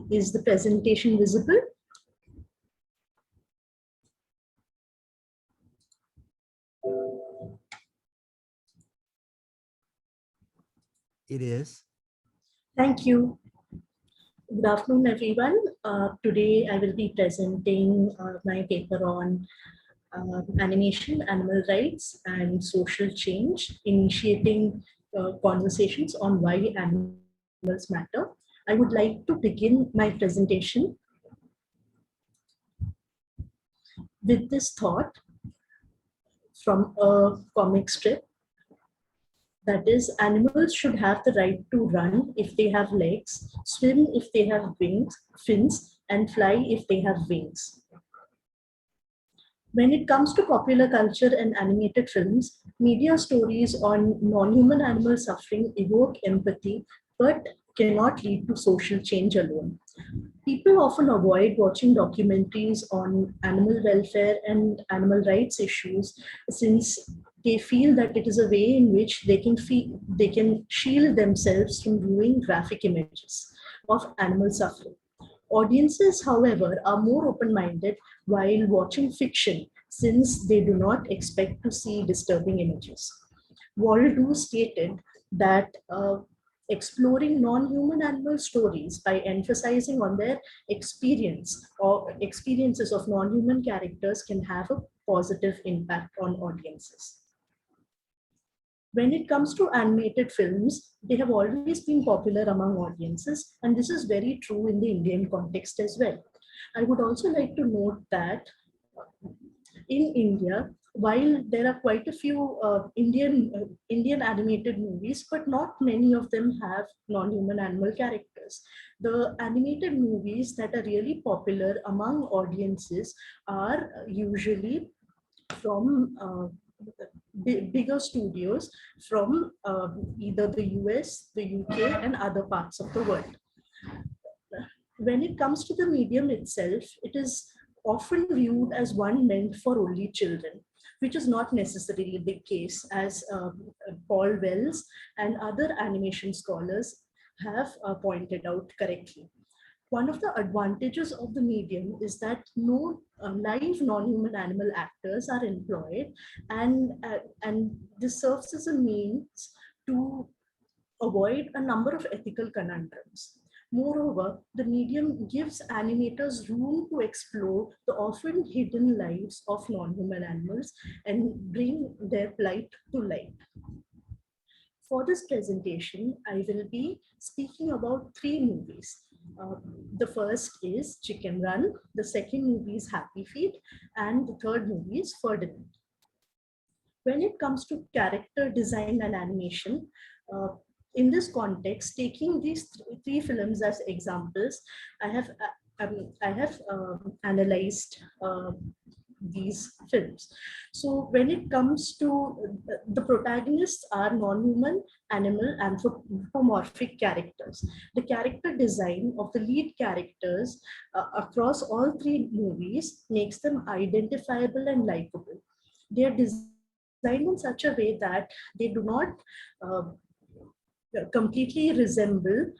is the presentation visible? It is. Thank you. Good afternoon, everyone. Today I will be presenting my paper on animation, animal rights, and social change, initiating conversations on why animals matter. I would like to begin my presentation with this thought from a comic strip. That is, animals should have the right to run if they have legs, swim if they have fins, and fly if they have wings. When it comes to popular culture and animated films, media stories on non-human animal suffering evoke empathy, but cannot lead to social change alone. People often avoid watching documentaries on animal welfare and animal rights issues since they feel that it is a way in which they can shield themselves from viewing graphic images of animal suffering. Audiences, however, are more open-minded while watching fiction, since they do not expect to see disturbing images. Waldo stated that exploring non-human animal stories by emphasizing on their experience or experiences of non-human characters can have a positive impact on audiences. When it comes to animated films, they have always been popular among audiences, and this is very true in the Indian context as well. I would also like to note that in India, while there are quite a few Indian animated movies, but not many of them have non-human animal characters. The animated movies that are really popular among audiences are usually from bigger studios from either the US, the UK, and other parts of the world. When it comes to the medium itself, it is often viewed as one meant for only children, which is not necessarily the case, as Paul Wells and other animation scholars have pointed out correctly. One of the advantages of the medium is that no live non-human animal actors are employed, and this serves as a means to avoid a number of ethical conundrums. Moreover, the medium gives animators room to explore the often hidden lives of non-human animals and bring their plight to light. For this presentation, I will be speaking about 3 movies. The first is Chicken Run, the second movie is Happy Feet, and the third movie is Ferdinand. When it comes to character design and animation, in this context, taking these 3 films as examples, I have analyzed these films. So when it comes to the protagonists are non-human animal anthropomorphic characters. The character design of the lead characters across all 3 movies makes them identifiable and likable. They are designed in such a way that they do not completely resemble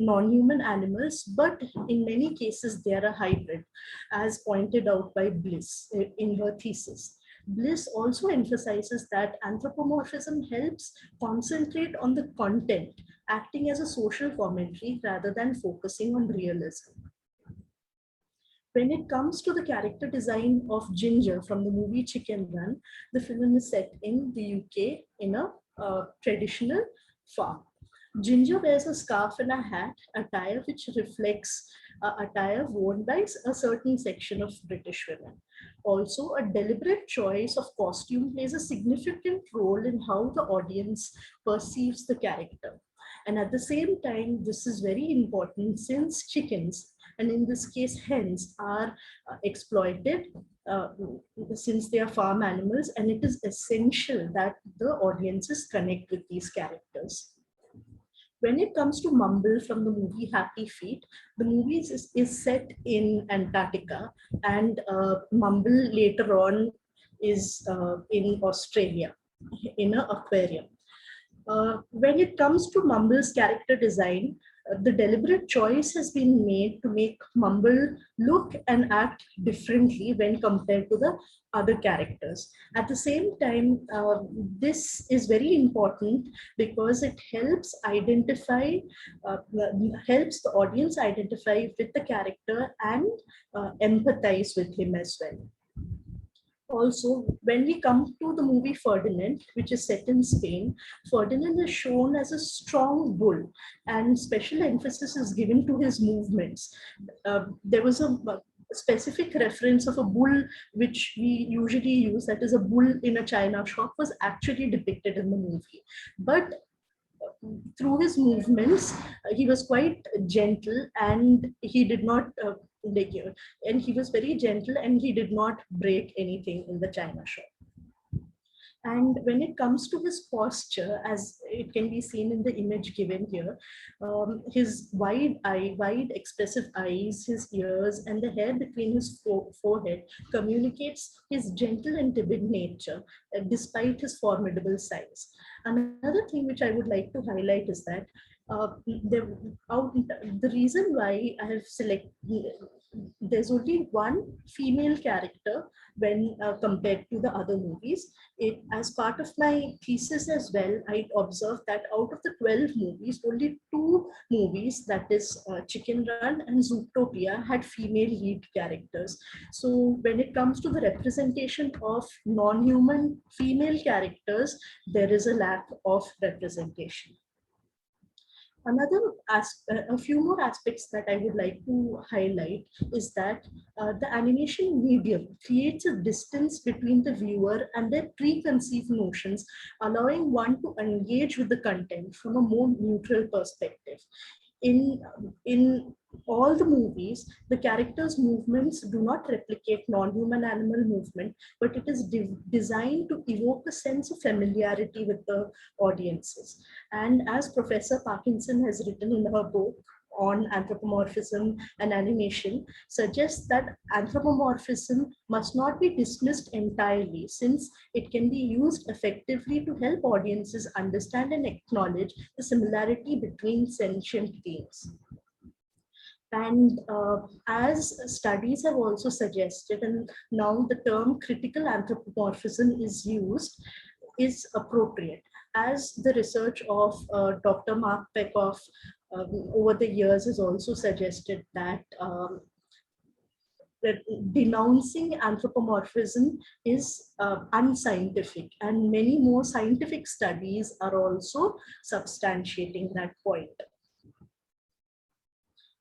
non-human animals, but in many cases they are a hybrid, as pointed out by Bliss in her thesis. Bliss also emphasizes that anthropomorphism helps concentrate on the content, acting as a social commentary rather than focusing on realism. When it comes to the character design of Ginger from the movie Chicken Run, the film is set in the UK in a traditional farm. Ginger wears a scarf and a hat, attire which reflects attire worn by a certain section of British women. Also, a deliberate choice of costume plays a significant role in how the audience perceives the character. And at the same time, this is very important since chickens, and in this case hens, are exploited since they are farm animals, and it is essential that the audiences connect with these characters. When it comes to Mumble from the movie Happy Feet, the movie is set in Antarctica, and Mumble later on is in Australia in an aquarium. When it comes to Mumble's character design, the deliberate choice has been made to make Mumble look and act differently when compared to the other characters. At the same time, this is very important because it helps identify, helps the audience identify with the character and empathize with him as well. Also, when we come to the movie Ferdinand, which is set in Spain, Ferdinand is shown as a strong bull, and special emphasis is given to his movements. There was a specific reference of a bull, which we usually use, that is a bull in a china shop, was actually depicted in the movie. But through his movements, he was quite gentle, and he did not and he was very gentle, and he did not break anything in the china shop. And when it comes to his posture, as it can be seen in the image given here, his wide expressive eyes, his ears, and the hair between his forehead communicates his gentle and timid nature, despite his formidable size. Another thing which I would like to highlight is that The reason why I have selected, there's only one female character when compared to the other movies. As part of my thesis as well, I observed that out of the 12 movies, only 2 movies, that is Chicken Run and Zootopia, had female lead characters. So when it comes to the representation of non-human female characters, there is a lack of representation. A few more aspects that I would like to highlight is that the animation medium creates a distance between the viewer and their preconceived notions, allowing one to engage with the content from a more neutral perspective. In all the movies, the characters' movements do not replicate non-human animal movement, but it is designed to evoke a sense of familiarity with the audiences. And as Professor Parkinson has written in her book on anthropomorphism and animation, suggests that anthropomorphism must not be dismissed entirely, since it can be used effectively to help audiences understand and acknowledge the similarity between sentient beings. And as studies have also suggested, and now the term critical anthropomorphism is used, is appropriate, as the research of Dr. Mark Pekoff over the years has also suggested that that denouncing anthropomorphism is unscientific, and many more scientific studies are also substantiating that point.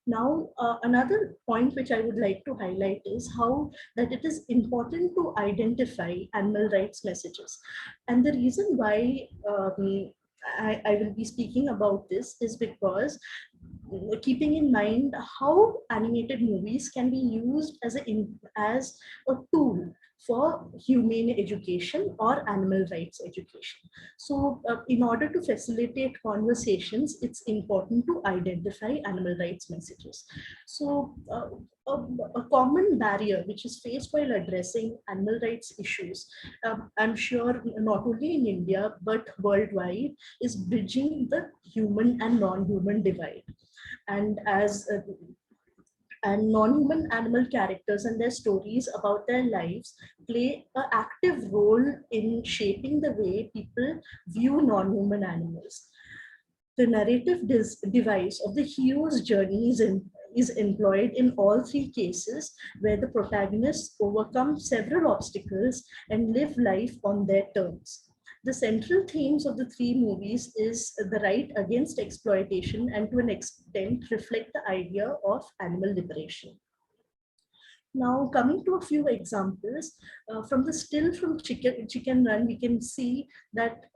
Now, another point which I would like to highlight is how that it is important to identify animal rights messages. And the reason why I will be speaking about this is because keeping in mind how animated movies can be used as a tool for humane education or animal rights education. So in order to facilitate conversations, it's important to identify animal rights messages. So a common barrier which is faced while addressing animal rights issues, I'm sure not only in India, but worldwide, is bridging the human and non-human divide. And and non-human animal characters and their stories about their lives play an active role in shaping the way people view non-human animals. The narrative device of the hero's journey is employed in all 3 cases, where the protagonists overcome several obstacles and live life on their terms. The central themes of the 3 movies is the right against exploitation, and to an extent reflect the idea of animal liberation. Now, coming to a few examples, from the still from Chicken Run, we can see that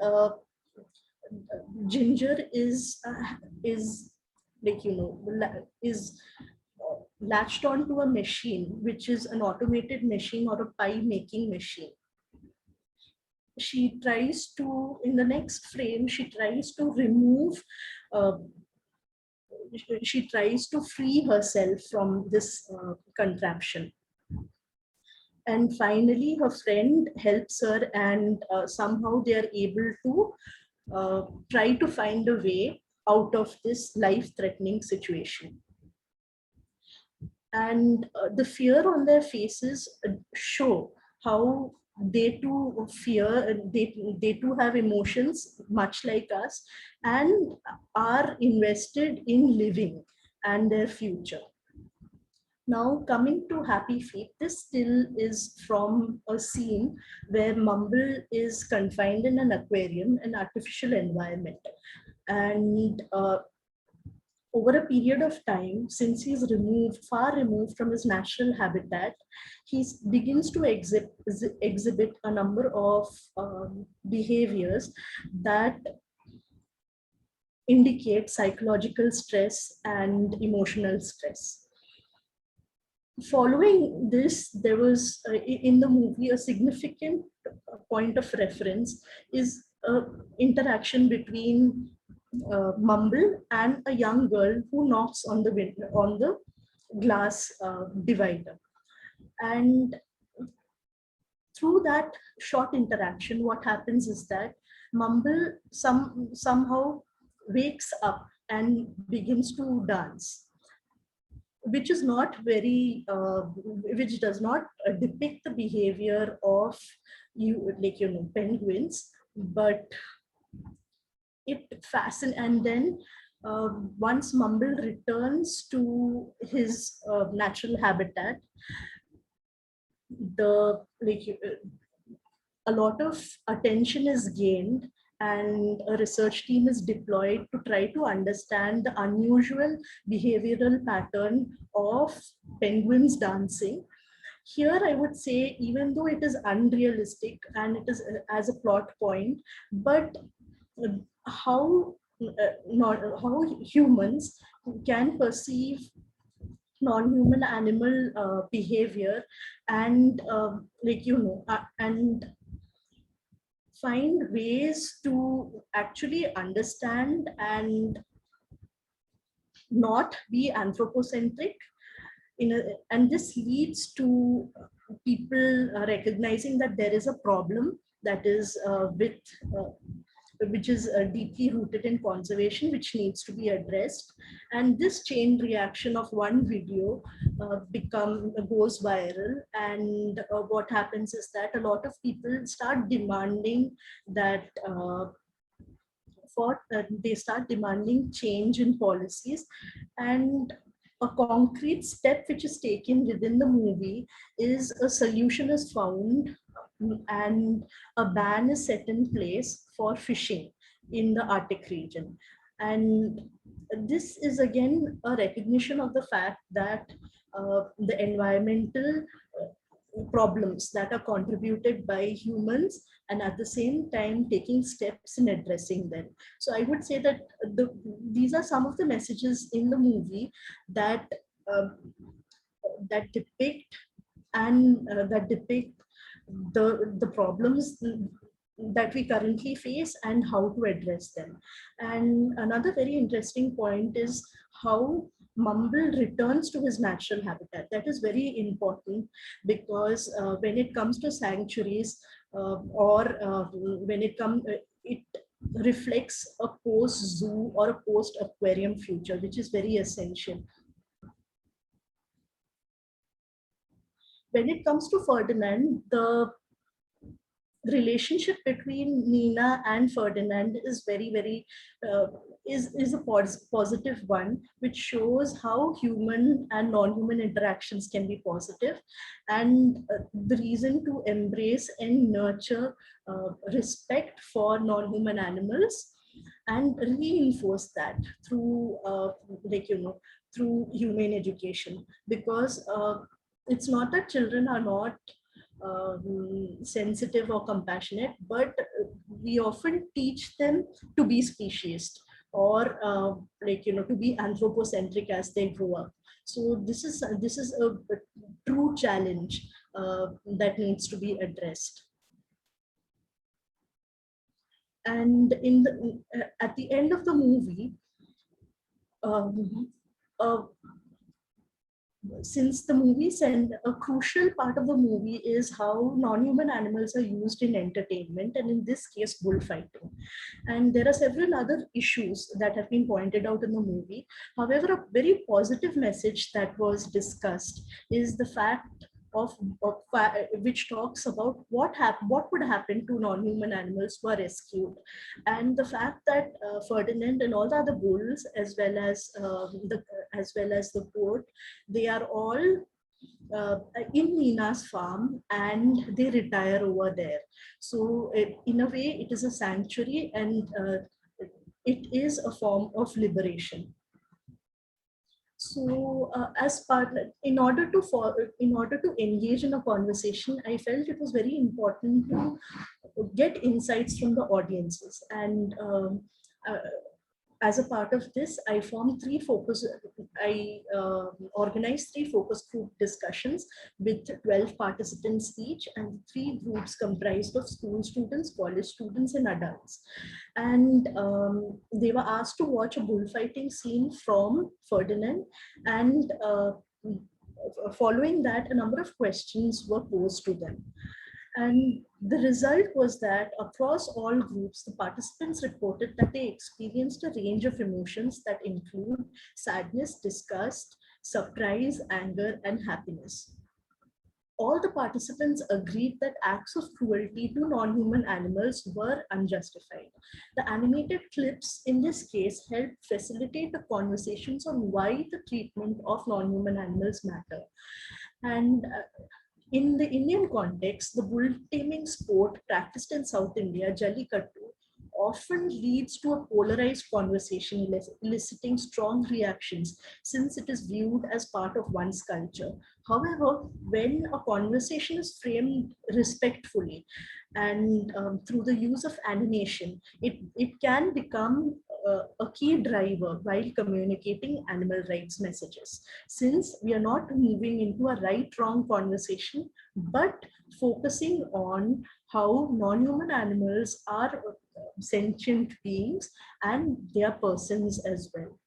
Ginger is like, is latched onto a machine, which is an automated machine or a pie making machine. She tries to, in the next frame, she tries to remove, she tries to free herself from this contraption. And finally, her friend helps her, and somehow they are able to try to find a way out of this life-threatening situation. And the fear on their faces show how they too fear, they too have emotions much like us, and are invested in living and their future. Now, coming to Happy Feet, this still is from a scene where Mumble is confined in an aquarium, an artificial environment. And over a period of time, since he's far removed from his natural habitat, he begins to exhibit a number of behaviors that indicate psychological stress and emotional stress. Following this, there was in the movie a significant point of reference is interaction between Mumble and a young girl who knocks on the window, on the glass divider. And through that short interaction, what happens is that Mumble somehow wakes up and begins to dance, which is not very, which does not depict the behavior of penguins, but it fascinates. And then once Mumble returns to his natural habitat, the a lot of attention is gained, and a research team is deployed to try to understand the unusual behavioral pattern of penguins dancing. Here, I would say, even though it is unrealistic and it is as a plot point, but how how humans can perceive non-human animal behavior, and and find ways to actually understand and not be anthropocentric and this leads to people recognizing that there is a problem that is which is deeply rooted in conservation, which needs to be addressed. And this chain reaction of one video goes viral, and what happens is that a lot of people start demanding that they start demanding change in policies. And a concrete step which is taken within the movie is a solution is found, and a ban is set in place for fishing in the Arctic region. And this is again a recognition of the fact that the environmental problems that are contributed by humans, and at the same time taking steps in addressing them. So I would say that these are some of the messages in the movie that that depict the problems that we currently face and how to address them. And another very interesting point is how Mumble returns to his natural habitat. That is very important, because when it comes to sanctuaries or when it reflects a post-zoo or a post-aquarium future, which is very essential. When it comes to Ferdinand, the relationship between Nina and Ferdinand is very is a positive one, which shows how human and non-human interactions can be positive, and the reason to embrace and nurture respect for non-human animals and reinforce that through through humane education, because it's not that children are not sensitive or compassionate, but we often teach them to be speciesist or to be anthropocentric as they grow up. So this is a true challenge that needs to be addressed. And in the at the end of the movie, since the movies, and a crucial part of the movie is how non-human animals are used in entertainment, and in this case bullfighting. And there are several other issues that have been pointed out in the movie. However, a very positive message that was discussed is the fact of which talks about what would happen to non-human animals who are rescued, and the fact that Ferdinand and all the other bulls, as well as the goat, they are all in Nina's farm, and they retire over there. So in a way, it is a sanctuary, and it is a form of liberation. So in order to engage in a conversation, I felt it was very important to get insights from the audiences. And as a part of this, I organized 3 focus group discussions with 12 participants each, and 3 groups comprised of school students, college students, and adults. And they were asked to watch a bullfighting scene from Ferdinand, and following that, a number of questions were posed to them. And the result was that across all groups, the participants reported that they experienced a range of emotions that include sadness, disgust, surprise, anger, and happiness. All the participants agreed that acts of cruelty to non-human animals were unjustified. The animated clips in this case helped facilitate the conversations on why the treatment of non-human animals matter. And in the Indian context, the bull taming sport practiced in South India, Jallikattu, often leads to a polarized conversation, eliciting strong reactions since it is viewed as part of one's culture. However, when a conversation is framed respectfully and through the use of animation, it can become a key driver while communicating animal rights messages. Since we are not moving into a right-wrong conversation, but focusing on how non-human animals are sentient beings and they are persons as well.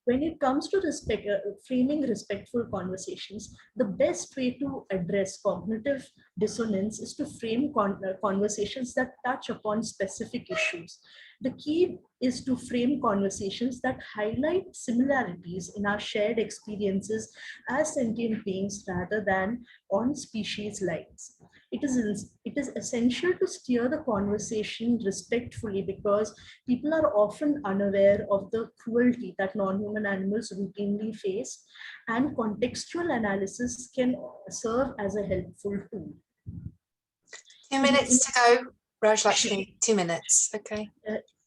When it comes to framing respectful conversations, the best way to address cognitive dissonance is to frame conversations that touch upon specific issues. The key is to frame conversations that highlight similarities in our shared experiences as sentient beings rather than on species lines. It is essential to steer the conversation respectfully because people are often unaware of the cruelty that non-human animals routinely face, and contextual analysis can serve as a helpful tool. 2 minutes to go, Rajlakshmi. 2 minutes, okay.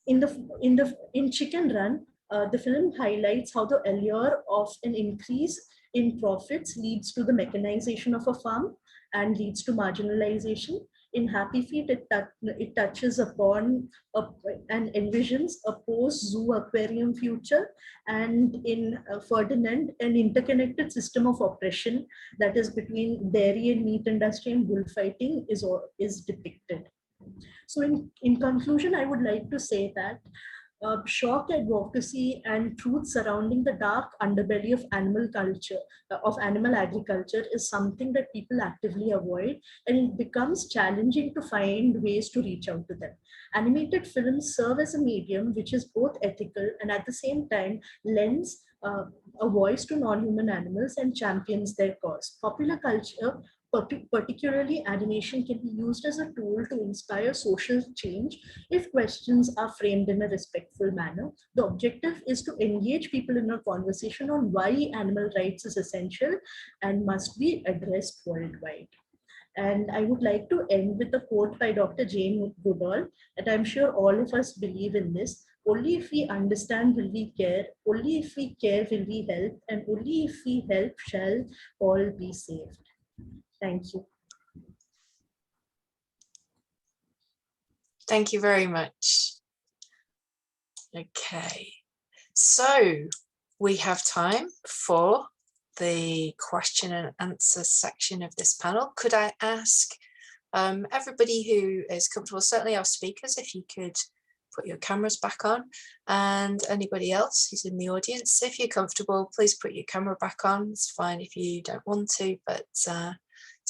In Chicken Run, the film highlights how the allure of an increase in profits leads to the mechanization of a farm and leads to marginalization. In Happy Feet, it touches upon and envisions a post-zoo aquarium future, and in Ferdinand, an interconnected system of oppression that is between dairy and meat industry and bullfighting is depicted. So in conclusion, I would like to say that shock advocacy and truth surrounding the dark underbelly of animal culture, of animal agriculture, is something that people actively avoid, and it becomes challenging to find ways to reach out to them. Animated films serve as a medium which is both ethical and at the same time lends a voice to non-human animals and champions their cause. Popular culture, particularly animation, can be used as a tool to inspire social change if questions are framed in a respectful manner. The objective is to engage people in a conversation on why animal rights is essential and must be addressed worldwide. And I would like to end with a quote by Dr. Jane Goodall, and I'm sure all of us believe in this: only if we understand will we care, only if we care will we help, and only if we help shall all be saved. Thank you. Thank you very much. Okay, so we have time for the question and answer section of this panel. Could I ask everybody who is comfortable, certainly our speakers, if you could put your cameras back on, and anybody else who's in the audience, if you're comfortable, please put your camera back on. It's fine if you don't want to, but it's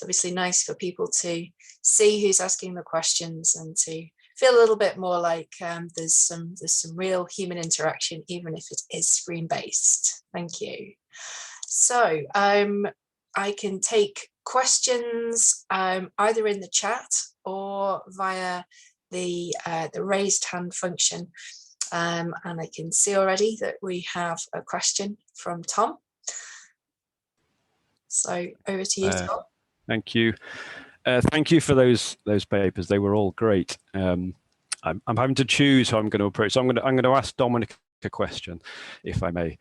obviously nice for people to see who's asking the questions and to feel a little bit more like there's some real human interaction, even if it is screen-based. Thank you. So I can take questions either in the chat or via the raised hand function. And I can see already that we have a question from Tom. So over to you, Tom. Thank you. Thank you for those papers. They were all great. I'm having to choose who I'm going to approach. So I'm going to ask Dominic a question, if I may.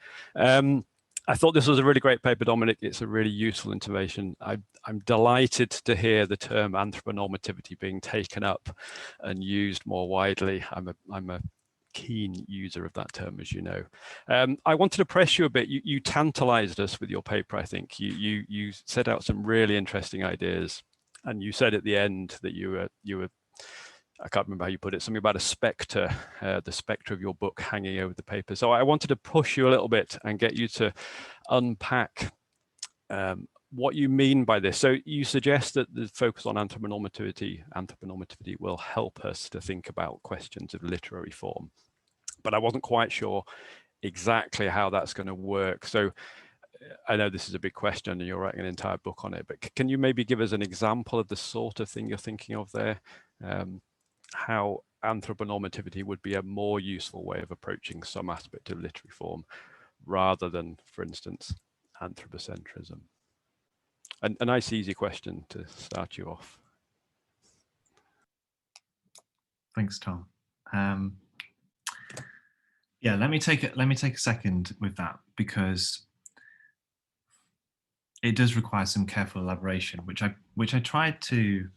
I thought this was a really great paper, Dominic. It's a really useful information. I'm delighted to hear the term anthroponormativity being taken up and used more widely. I'm a keen user of that term, as you know. I wanted to press you a bit. You tantalized us with your paper, I think. You set out some really interesting ideas, and you said at the end that you were I can't remember how you put it, something about a spectre, the spectre of your book hanging over the paper. So I wanted to push you a little bit and get you to unpack what you mean by this. So you suggest that the focus on anthroponormativity will help us to think about questions of literary form, but I wasn't quite sure exactly how that's going to work. So I know this is a big question and you're writing an entire book on it, but can you maybe give us an example of the sort of thing you're thinking of there? How anthroponormativity would be a more useful way of approaching some aspect of literary form rather than, for instance, anthropocentrism? A nice easy question to start you off. Thanks, Tom. Yeah, let me take a second with that, because it does require some careful elaboration, which I tried to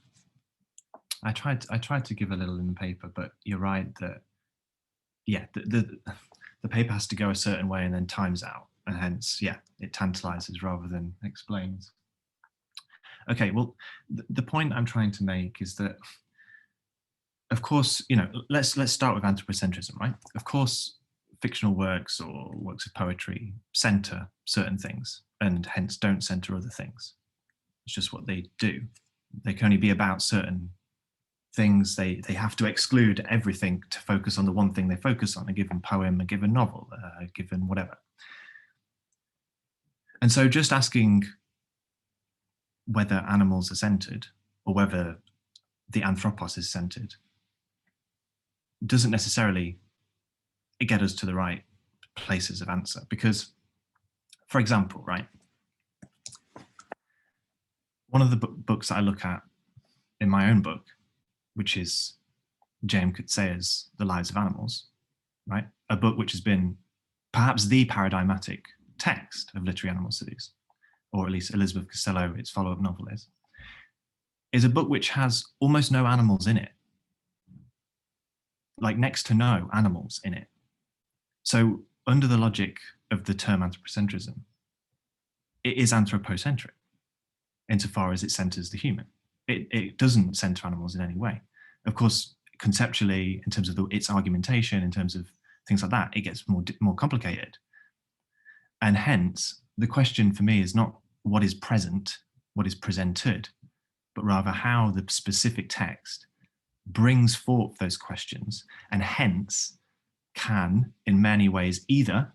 give a little in the paper, but you're right that yeah, the paper has to go a certain way and then times out, and hence yeah, it tantalizes rather than explains. Okay, well, the point I'm trying to make is that, of course, you know, let's start with anthropocentrism, right? Of course, fictional works or works of poetry center certain things and hence don't center other things. It's just what they do. They can only be about certain things. They have to exclude everything to focus on the one thing they focus on, a given poem, a given novel, a given whatever. And so just asking whether animals are centered or whether the anthropos is centered doesn't necessarily get us to the right places of answer. Because, for example, right, one of the books that I look at in my own book, which is J.M. Coetzee's The Lives of Animals, right, a book which has been perhaps the paradigmatic text of literary animal studies, or at least Elizabeth Costello, its follow-up novel is a book which has almost no animals in it, like next to no animals in it. So under the logic of the term anthropocentrism, it is anthropocentric insofar as it centers the human. It doesn't center animals in any way. Of course, conceptually, in terms of its argumentation, in terms of things like that, it gets more complicated. And hence, the question for me is not what is present, what is presented, but rather how the specific text brings forth those questions and hence can, in many ways, either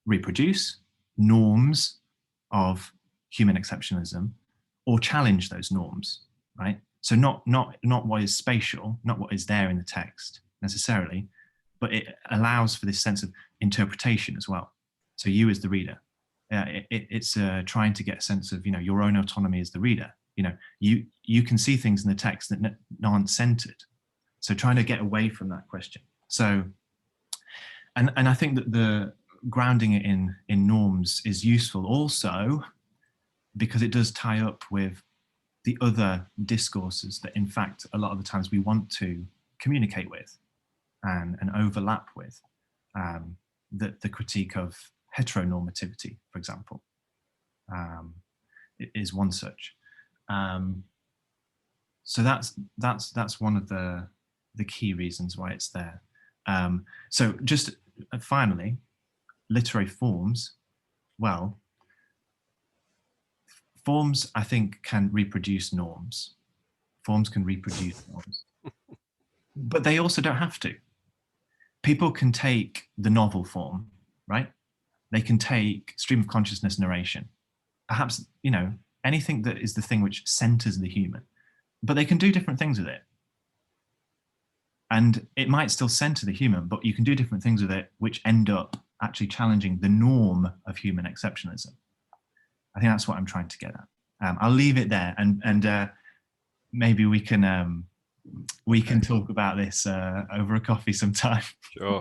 reproduce norms of human exceptionalism or challenge those norms, right? So not what is spatial, not what is there in the text necessarily, but it allows for this sense of interpretation as well. So you as the reader, it's trying to get a sense of, you know, your own autonomy as the reader. You know, you can see things in the text that aren't centered. So trying to get away from that question. So, and I think that the grounding it in norms is useful also because it does tie up with the other discourses that in fact a lot of the times we want to communicate with and overlap with. The critique of heteronormativity, for example, is one such. So that's one of the key reasons why it's there. So just finally, literary forms, well, forms I think can reproduce norms. Forms can reproduce norms, but they also don't have to. People can take the novel form, right? They can take stream of consciousness narration, perhaps, you know, anything that is the thing which centers the human, but they can do different things with it. And it might still center the human, but you can do different things with it, which end up actually challenging the norm of human exceptionalism. I think that's what I'm trying to get at. I'll leave it there, and maybe we can talk about this over a coffee sometime. Sure.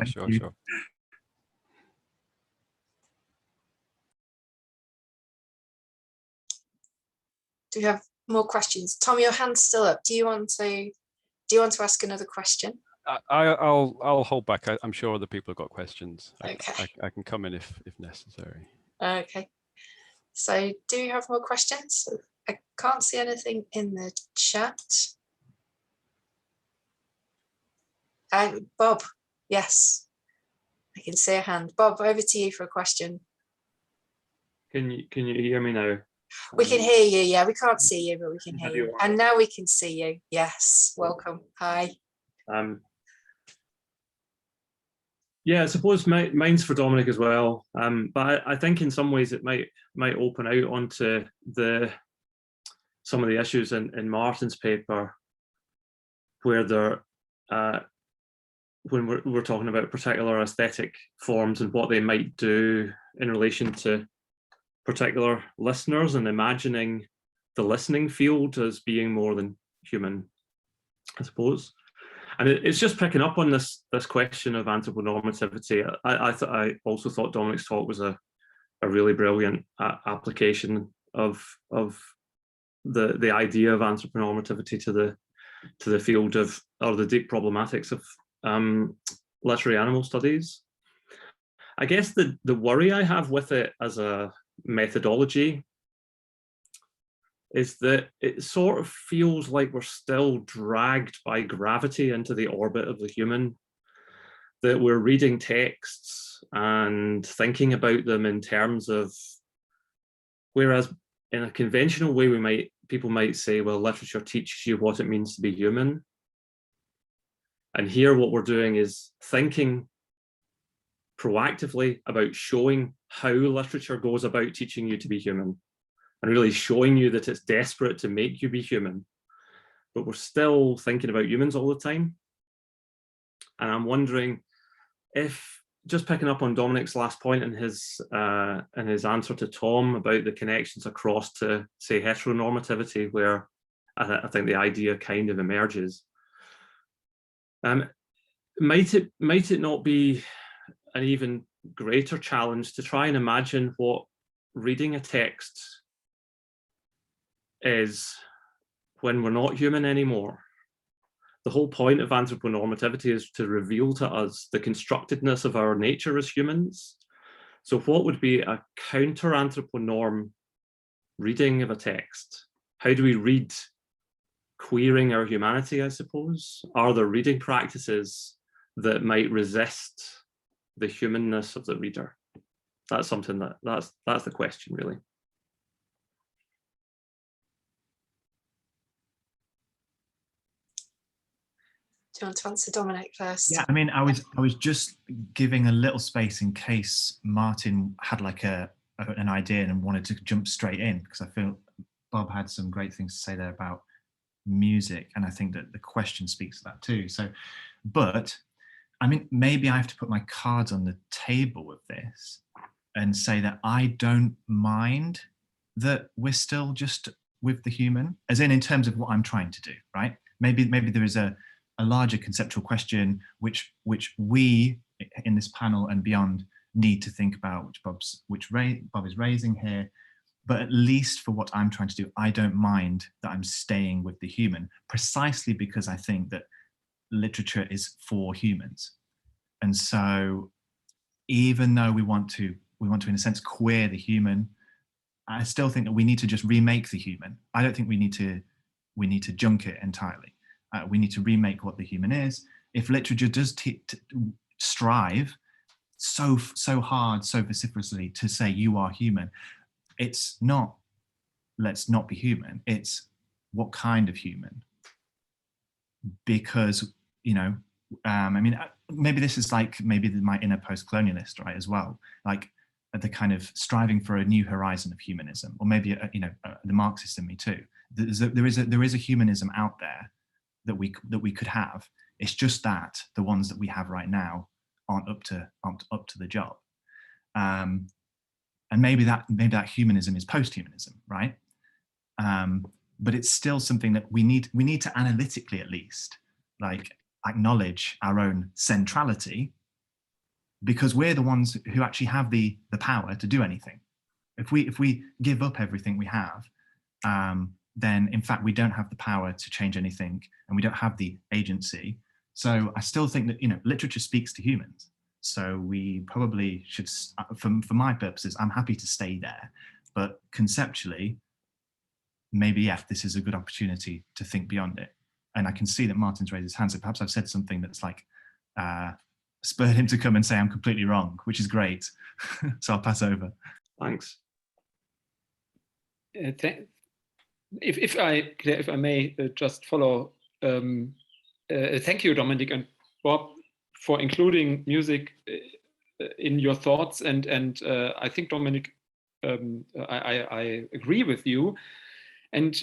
Do we have more questions? Tom, your hand's still up. Do you want to ask another question? I'll hold back. I'm sure other people have got questions. Okay. I can come in if necessary. Okay. So do you have more questions? I can't see anything in the chat. Bob, yes, I can see a hand. Bob, over to you for a question. Can you hear me now? We can hear you, yeah. We can't see you, but we can hear you. And now we can see you. Yes, welcome. Hi. Yeah, I suppose mine's for Dominic as well. But I think in some ways it might open out onto some of the issues in Martin's paper, where when we're talking about particular aesthetic forms and what they might do in relation to particular listeners, and imagining the listening field as being more than human, I suppose. And it's just picking up on this question of anthroponormativity. I also thought Dominic's talk was a really brilliant application of the idea of anthroponormativity to the field of, or the deep problematics of literary animal studies. I guess the worry I have with it as a methodology is that it sort of feels like we're still dragged by gravity into the orbit of the human, that we're reading texts and thinking about them in terms of, whereas in a conventional way people might say, well, literature teaches you what it means to be human. And here what we're doing is thinking proactively about showing how literature goes about teaching you to be human, and really showing you that it's desperate to make you be human. But we're still thinking about humans all the time. And I'm wondering if, just picking up on Dominic's last point in his answer to Tom about the connections across to, say, heteronormativity, where I think the idea kind of emerges. Might it not be an even greater challenge to try and imagine what reading a text is when we're not human anymore? The whole point of anthroponormativity is to reveal to us the constructedness of our nature as humans. So what would be a counter-anthroponorm reading of a text? How do we read queering our humanity, I suppose? Are there reading practices that might resist the humanness of the reader? That's something that's the question, really. Do you want to answer Dominic first? Yeah, I mean, I was just giving a little space in case Martin had like an idea and wanted to jump straight in, because I feel Bob had some great things to say there about music, and I think that the question speaks to that too. So, but I mean, maybe I have to put my cards on the table with this and say that I don't mind that we're still just with the human, as in terms of what I'm trying to do, right? Maybe there is a larger conceptual question which we in this panel and beyond need to think about, which Bob is raising here. But at least for what I'm trying to do, I don't mind that I'm staying with the human, precisely because I think that literature is for humans. And so even though we want to in a sense queer the human, I still think that we need to just remake the human. I don't think we need to junk it entirely. We need to remake what the human is. If literature does strive so hard, so vociferously to say you are human, it's not let's not be human, it's what kind of human? Because, you know, I mean, maybe this is like my inner post-colonialist, right, as well, like the kind of striving for a new horizon of humanism, or maybe the Marxist in me too. There is a humanism out there that we could have. It's just that the ones that we have right now aren't up to the job. And maybe that humanism is post-humanism, right? But it's still something that we need to analytically, at least, like acknowledge our own centrality, because we're the ones who actually have the power to do anything. If we give up everything we have, then in fact we don't have the power to change anything, and we don't have the agency. So I still think that, you know, literature speaks to humans. So we probably should, for my purposes, I'm happy to stay there. But conceptually, maybe, yeah, this is a good opportunity to think beyond it. And I can see that Martin's raised his hand, so perhaps I've said something that's like spurred him to come and say I'm completely wrong, which is great. So I'll pass over. Thanks. if I may just follow, thank you, Dominic and Bob, for including music in your thoughts, and I think, Dominic, I agree with you, and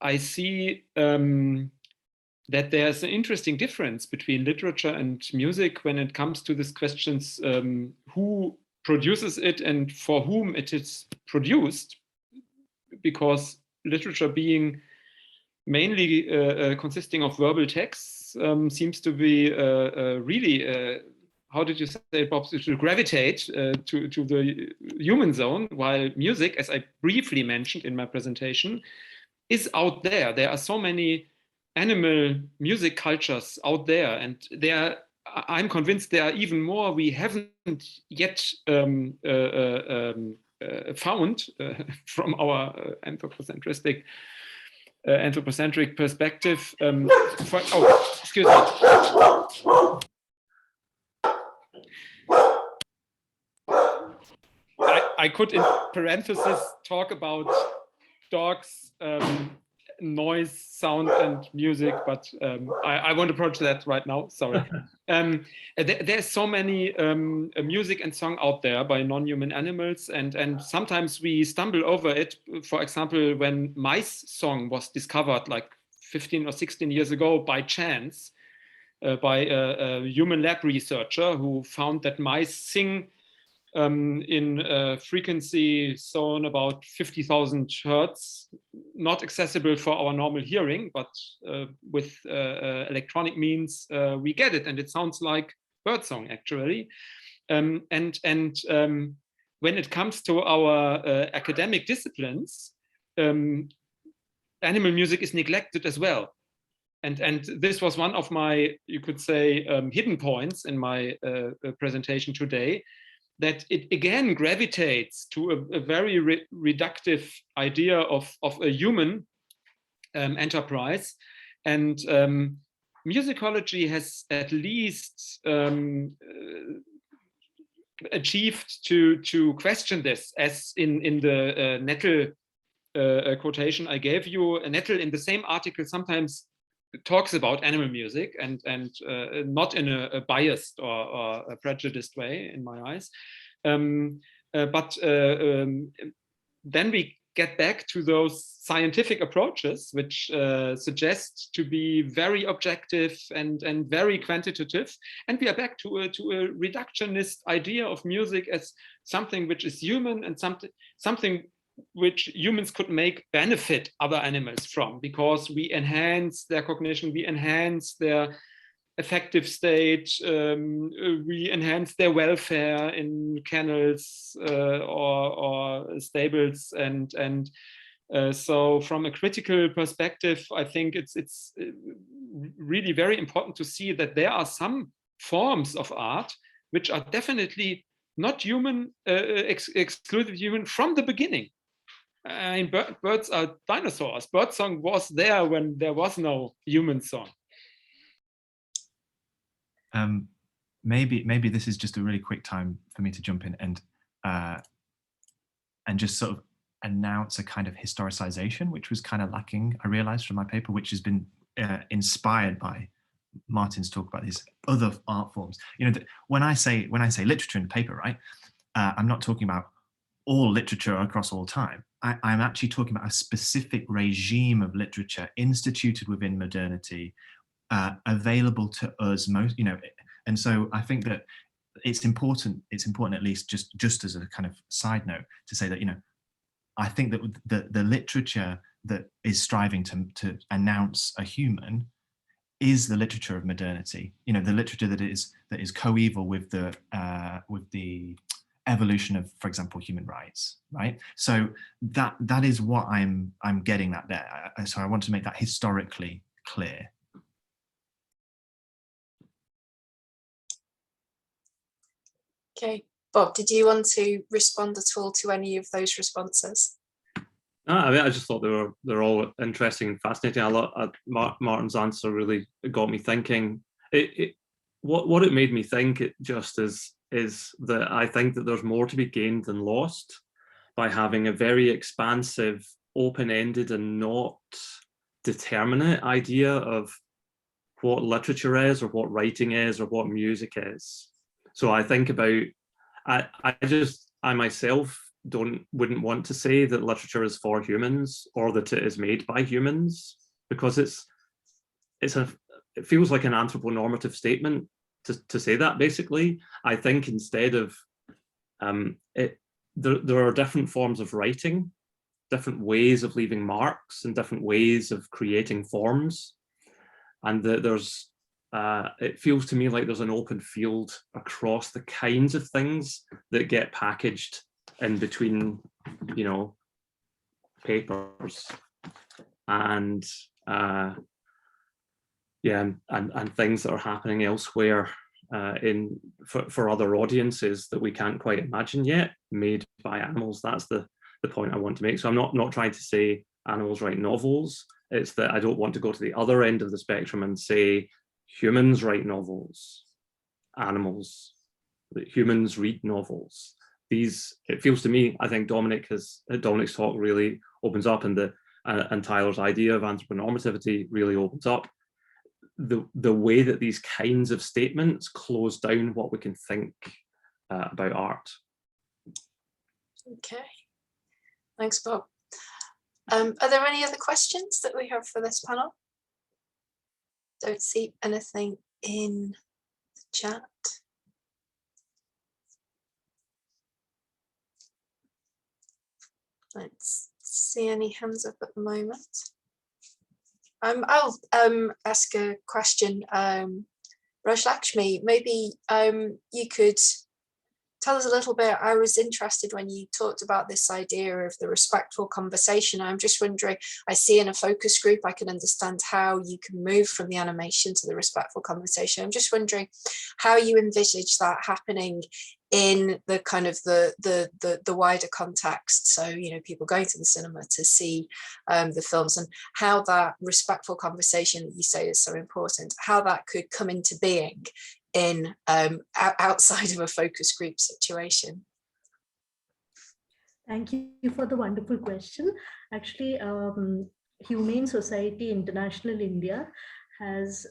I see that there's an interesting difference between literature and music when it comes to these questions: who produces it and for whom it is produced, because literature, being mainly consisting of verbal texts, seems to be really, how did you say it, Bob, to gravitate to the human zone, while music, as I briefly mentioned in my presentation, is out there. There are so many animal music cultures out there, and I'm convinced there are even more we haven't yet found from our anthropocentric perspective. Excuse me. I could, in parentheses, talk about dogs, noise, sound, and music, but I won't approach that right now. Sorry. There's so many music and song out there by non-human animals, and sometimes we stumble over it. For example, when mice song was discovered like 15 or 16 years ago by chance by a human lab researcher who found that mice sing in a frequency zone about 50,000 hertz, not accessible for our normal hearing, but with electronic means we get it, and it sounds like birdsong actually. And when it comes to our academic disciplines, animal music is neglected as well. And this was one of my, you could say, hidden points in my presentation today, that it again gravitates to a very reductive idea of a human enterprise. And musicology has at least achieved to question this, as in the Nettle quotation I gave you. Nettle, in the same article, sometimes talks about animal music, and not in a biased or a prejudiced way, in my eyes. But then we get back to those scientific approaches, which suggest to be very objective and very quantitative, and we are back to a reductionist idea of music as something which is human and something which humans could make benefit other animals from, because we enhance their cognition, we enhance their affective state, we enhance their welfare in kennels or stables, and so from a critical perspective, I think it's really very important to see that there are some forms of art which are definitely not human, exclusive human from the beginning. I mean, birds are dinosaurs. Birdsong was there when there was no human song. Maybe this is just a really quick time for me to jump in and just sort of announce a kind of historicization, which was kind of lacking, I realized from my paper, which has been inspired by Martin's talk about his other art forms. You know, when I say literature in the paper, right, I'm not talking about all literature across all time. I'm actually talking about a specific regime of literature instituted within modernity, available to us most, you know, and so I think that it's important at least just as a kind of side note to say that, you know, I think that the literature that is striving to announce a human is the literature of modernity. You know, the literature that is coeval with the evolution of, for example, human rights, right? So that is what I'm getting at there. So I want to make that historically clear. Okay, Bob, did you want to respond at all to any of those responses? I mean, I just thought they're all interesting and fascinating. Martin's answer really got me thinking. What it made me think, it just is that I think that there's more to be gained than lost, by having a very expansive, open-ended and not determinate idea of what literature is or what writing is or what music is. So I think about, I myself wouldn't want to say that literature is for humans or that it is made by humans, because it feels like an anthroponormative statement to say that. Basically, I think instead of there are different forms of writing, different ways of leaving marks, and different ways of creating forms, and there's it feels to me like there's an open field across the kinds of things that get packaged in between, you know, papers and yeah, and things that are happening elsewhere for other audiences that we can't quite imagine yet, made by animals. That's the point I want to make. So I'm not trying to say animals write novels. It's that I don't want to go to the other end of the spectrum and say humans write novels, animals, that humans read novels. It feels to me, I think Dominic's talk really opens up, and Tyler's idea of anthroponormativity really opens up the way that these kinds of statements close down what we can think about art. Okay, thanks, Bob. Are there any other questions that we have for this panel? Don't see anything in the chat. Let's see any hands up at the moment. I'll ask a question. Rajlakshmi, maybe you could tell us a little bit. I was interested when you talked about this idea of the respectful conversation. I'm just wondering, I see in a focus group, I can understand how you can move from the animation to the respectful conversation. I'm just wondering how you envisage that happening in the kind of the wider context. So, you know, people going to the cinema to see the films, and how that respectful conversation that you say is so important, how that could come into being in outside of a focus group situation. Thank you for the wonderful question. Actually, Humane Society International India has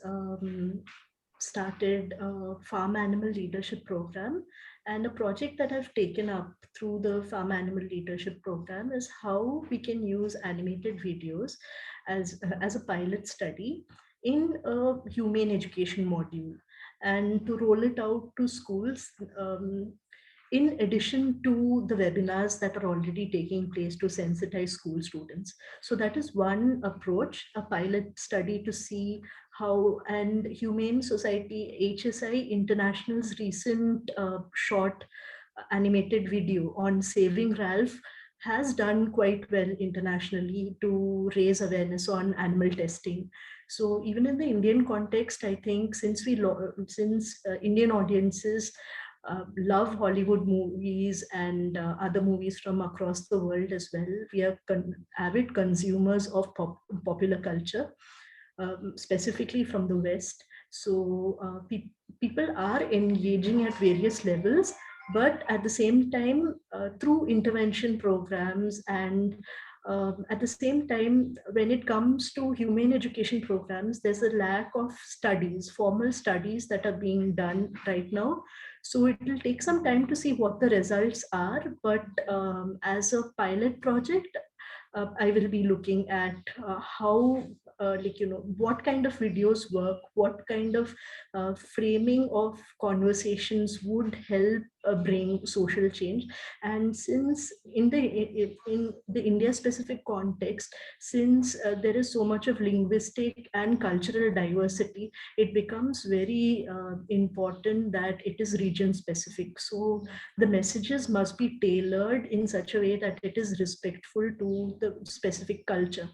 started a farm animal leadership program, and a project that I've taken up through the farm animal leadership program is how we can use animated videos as a pilot study in a humane education module, and to roll it out to schools in addition to the webinars that are already taking place to sensitize school students. So that is one approach, a pilot study to see how, and Humane Society HSI International's recent short animated video on Saving Ralph has done quite well internationally to raise awareness on animal testing. So even in the Indian context, I think since Indian audiences love Hollywood movies and other movies from across the world as well, we are avid consumers of popular culture, specifically from the West. So people are engaging at various levels, but at the same time, through intervention programs, and at the same time, when it comes to humane education programs, there's a lack of studies, formal studies that are being done right now. So it will take some time to see what the results are, but as a pilot project, I will be looking at how, what kind of videos work, what kind of framing of conversations would help bring social change. And since in the India specific context, since there is so much of linguistic and cultural diversity, it becomes very important that it is region specific. So the messages must be tailored in such a way that it is respectful to the specific culture.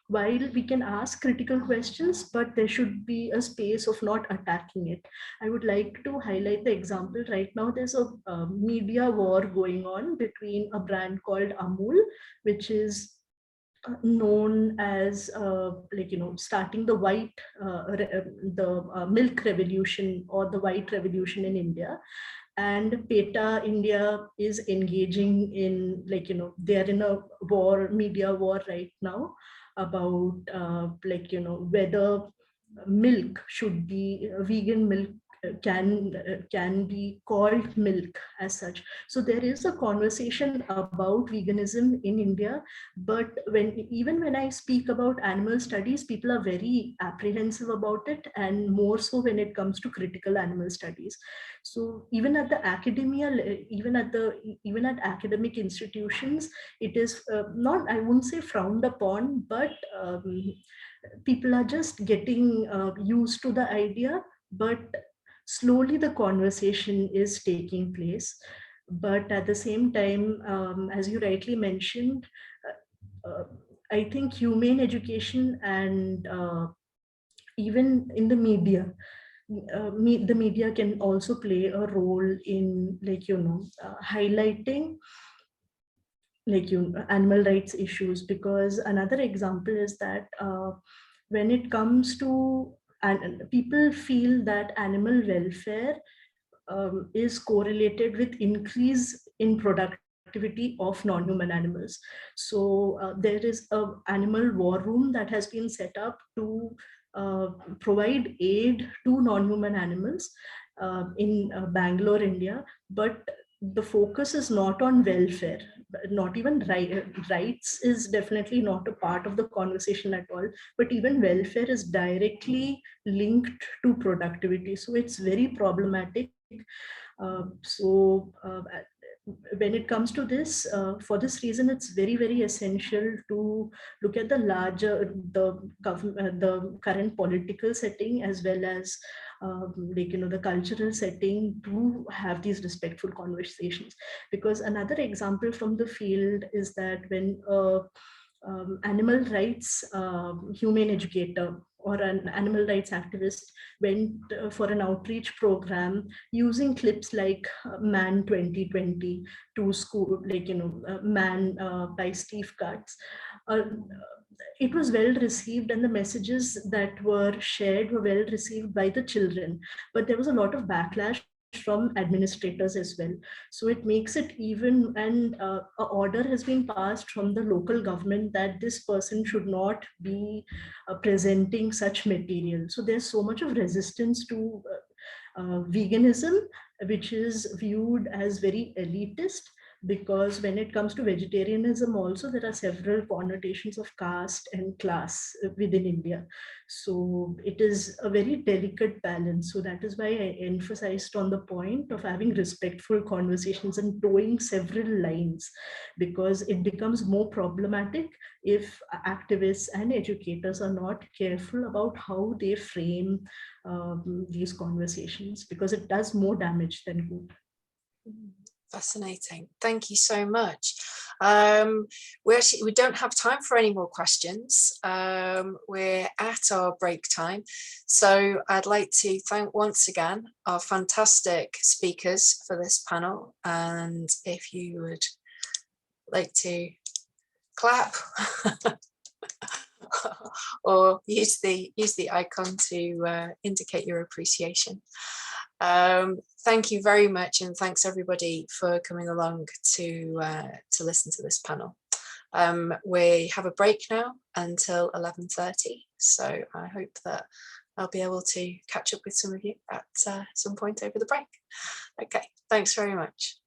While we can ask critical questions, but there should be a space of not attacking it. I would like to highlight the example. Right now, there's a media war going on between a brand called Amul, which is known as starting the milk revolution or the white revolution in India. and PETA India is engaging in, like, they are in a war, media war right now about whether milk should be vegan milk can be called milk as such. So there is a conversation about veganism in India, but even when I speak about animal studies, people are very apprehensive about it, and more so when it comes to critical animal studies. So even at the academia, even at academic institutions, it is not, I wouldn't say frowned upon, but people are just getting used to the idea, but slowly the conversation is taking place. But at the same time, as you rightly mentioned, I think humane education and even in the media, the media can also play a role in highlighting animal rights issues, because another example is that when it comes to, and people feel that animal welfare is correlated with increase in productivity of non-human animals. So there is a animal war room that has been set up to provide aid to non-human animals in Bangalore, India. But the focus is not on welfare, not even rights is definitely not a part of the conversation at all, but even welfare is directly linked to productivity. So it's very problematic. When it comes to this, for this reason, it's very, very essential to look at the larger, the current political setting, as well as the cultural setting, to have these respectful conversations. Because another example from the field is that when animal rights humane educator or an animal rights activist went for an outreach program using clips like Man 2020 to school, Man by Steve Katz. It was well received, and the messages that were shared were well received by the children. But there was a lot of backlash from administrators as well. So it makes it even, and an order has been passed from the local government that this person should not be presenting such material. So there's so much of resistance to veganism, which is viewed as very elitist, because when it comes to vegetarianism also, there are several connotations of caste and class within India. So it is a very delicate balance. So that is why I emphasized on the point of having respectful conversations and towing several lines, because it becomes more problematic if activists and educators are not careful about how they frame these conversations, because it does more damage than good. Fascinating. Thank you so much. We don't have time for any more questions. We're at our break time. So I'd like to thank once again our fantastic speakers for this panel. And if you would like to clap or use the icon to indicate your appreciation. Thank you very much, and thanks everybody for coming along to listen to this panel. We have a break now until 11:30, so I hope that I'll be able to catch up with some of you at some point over the break. Okay, thanks very much.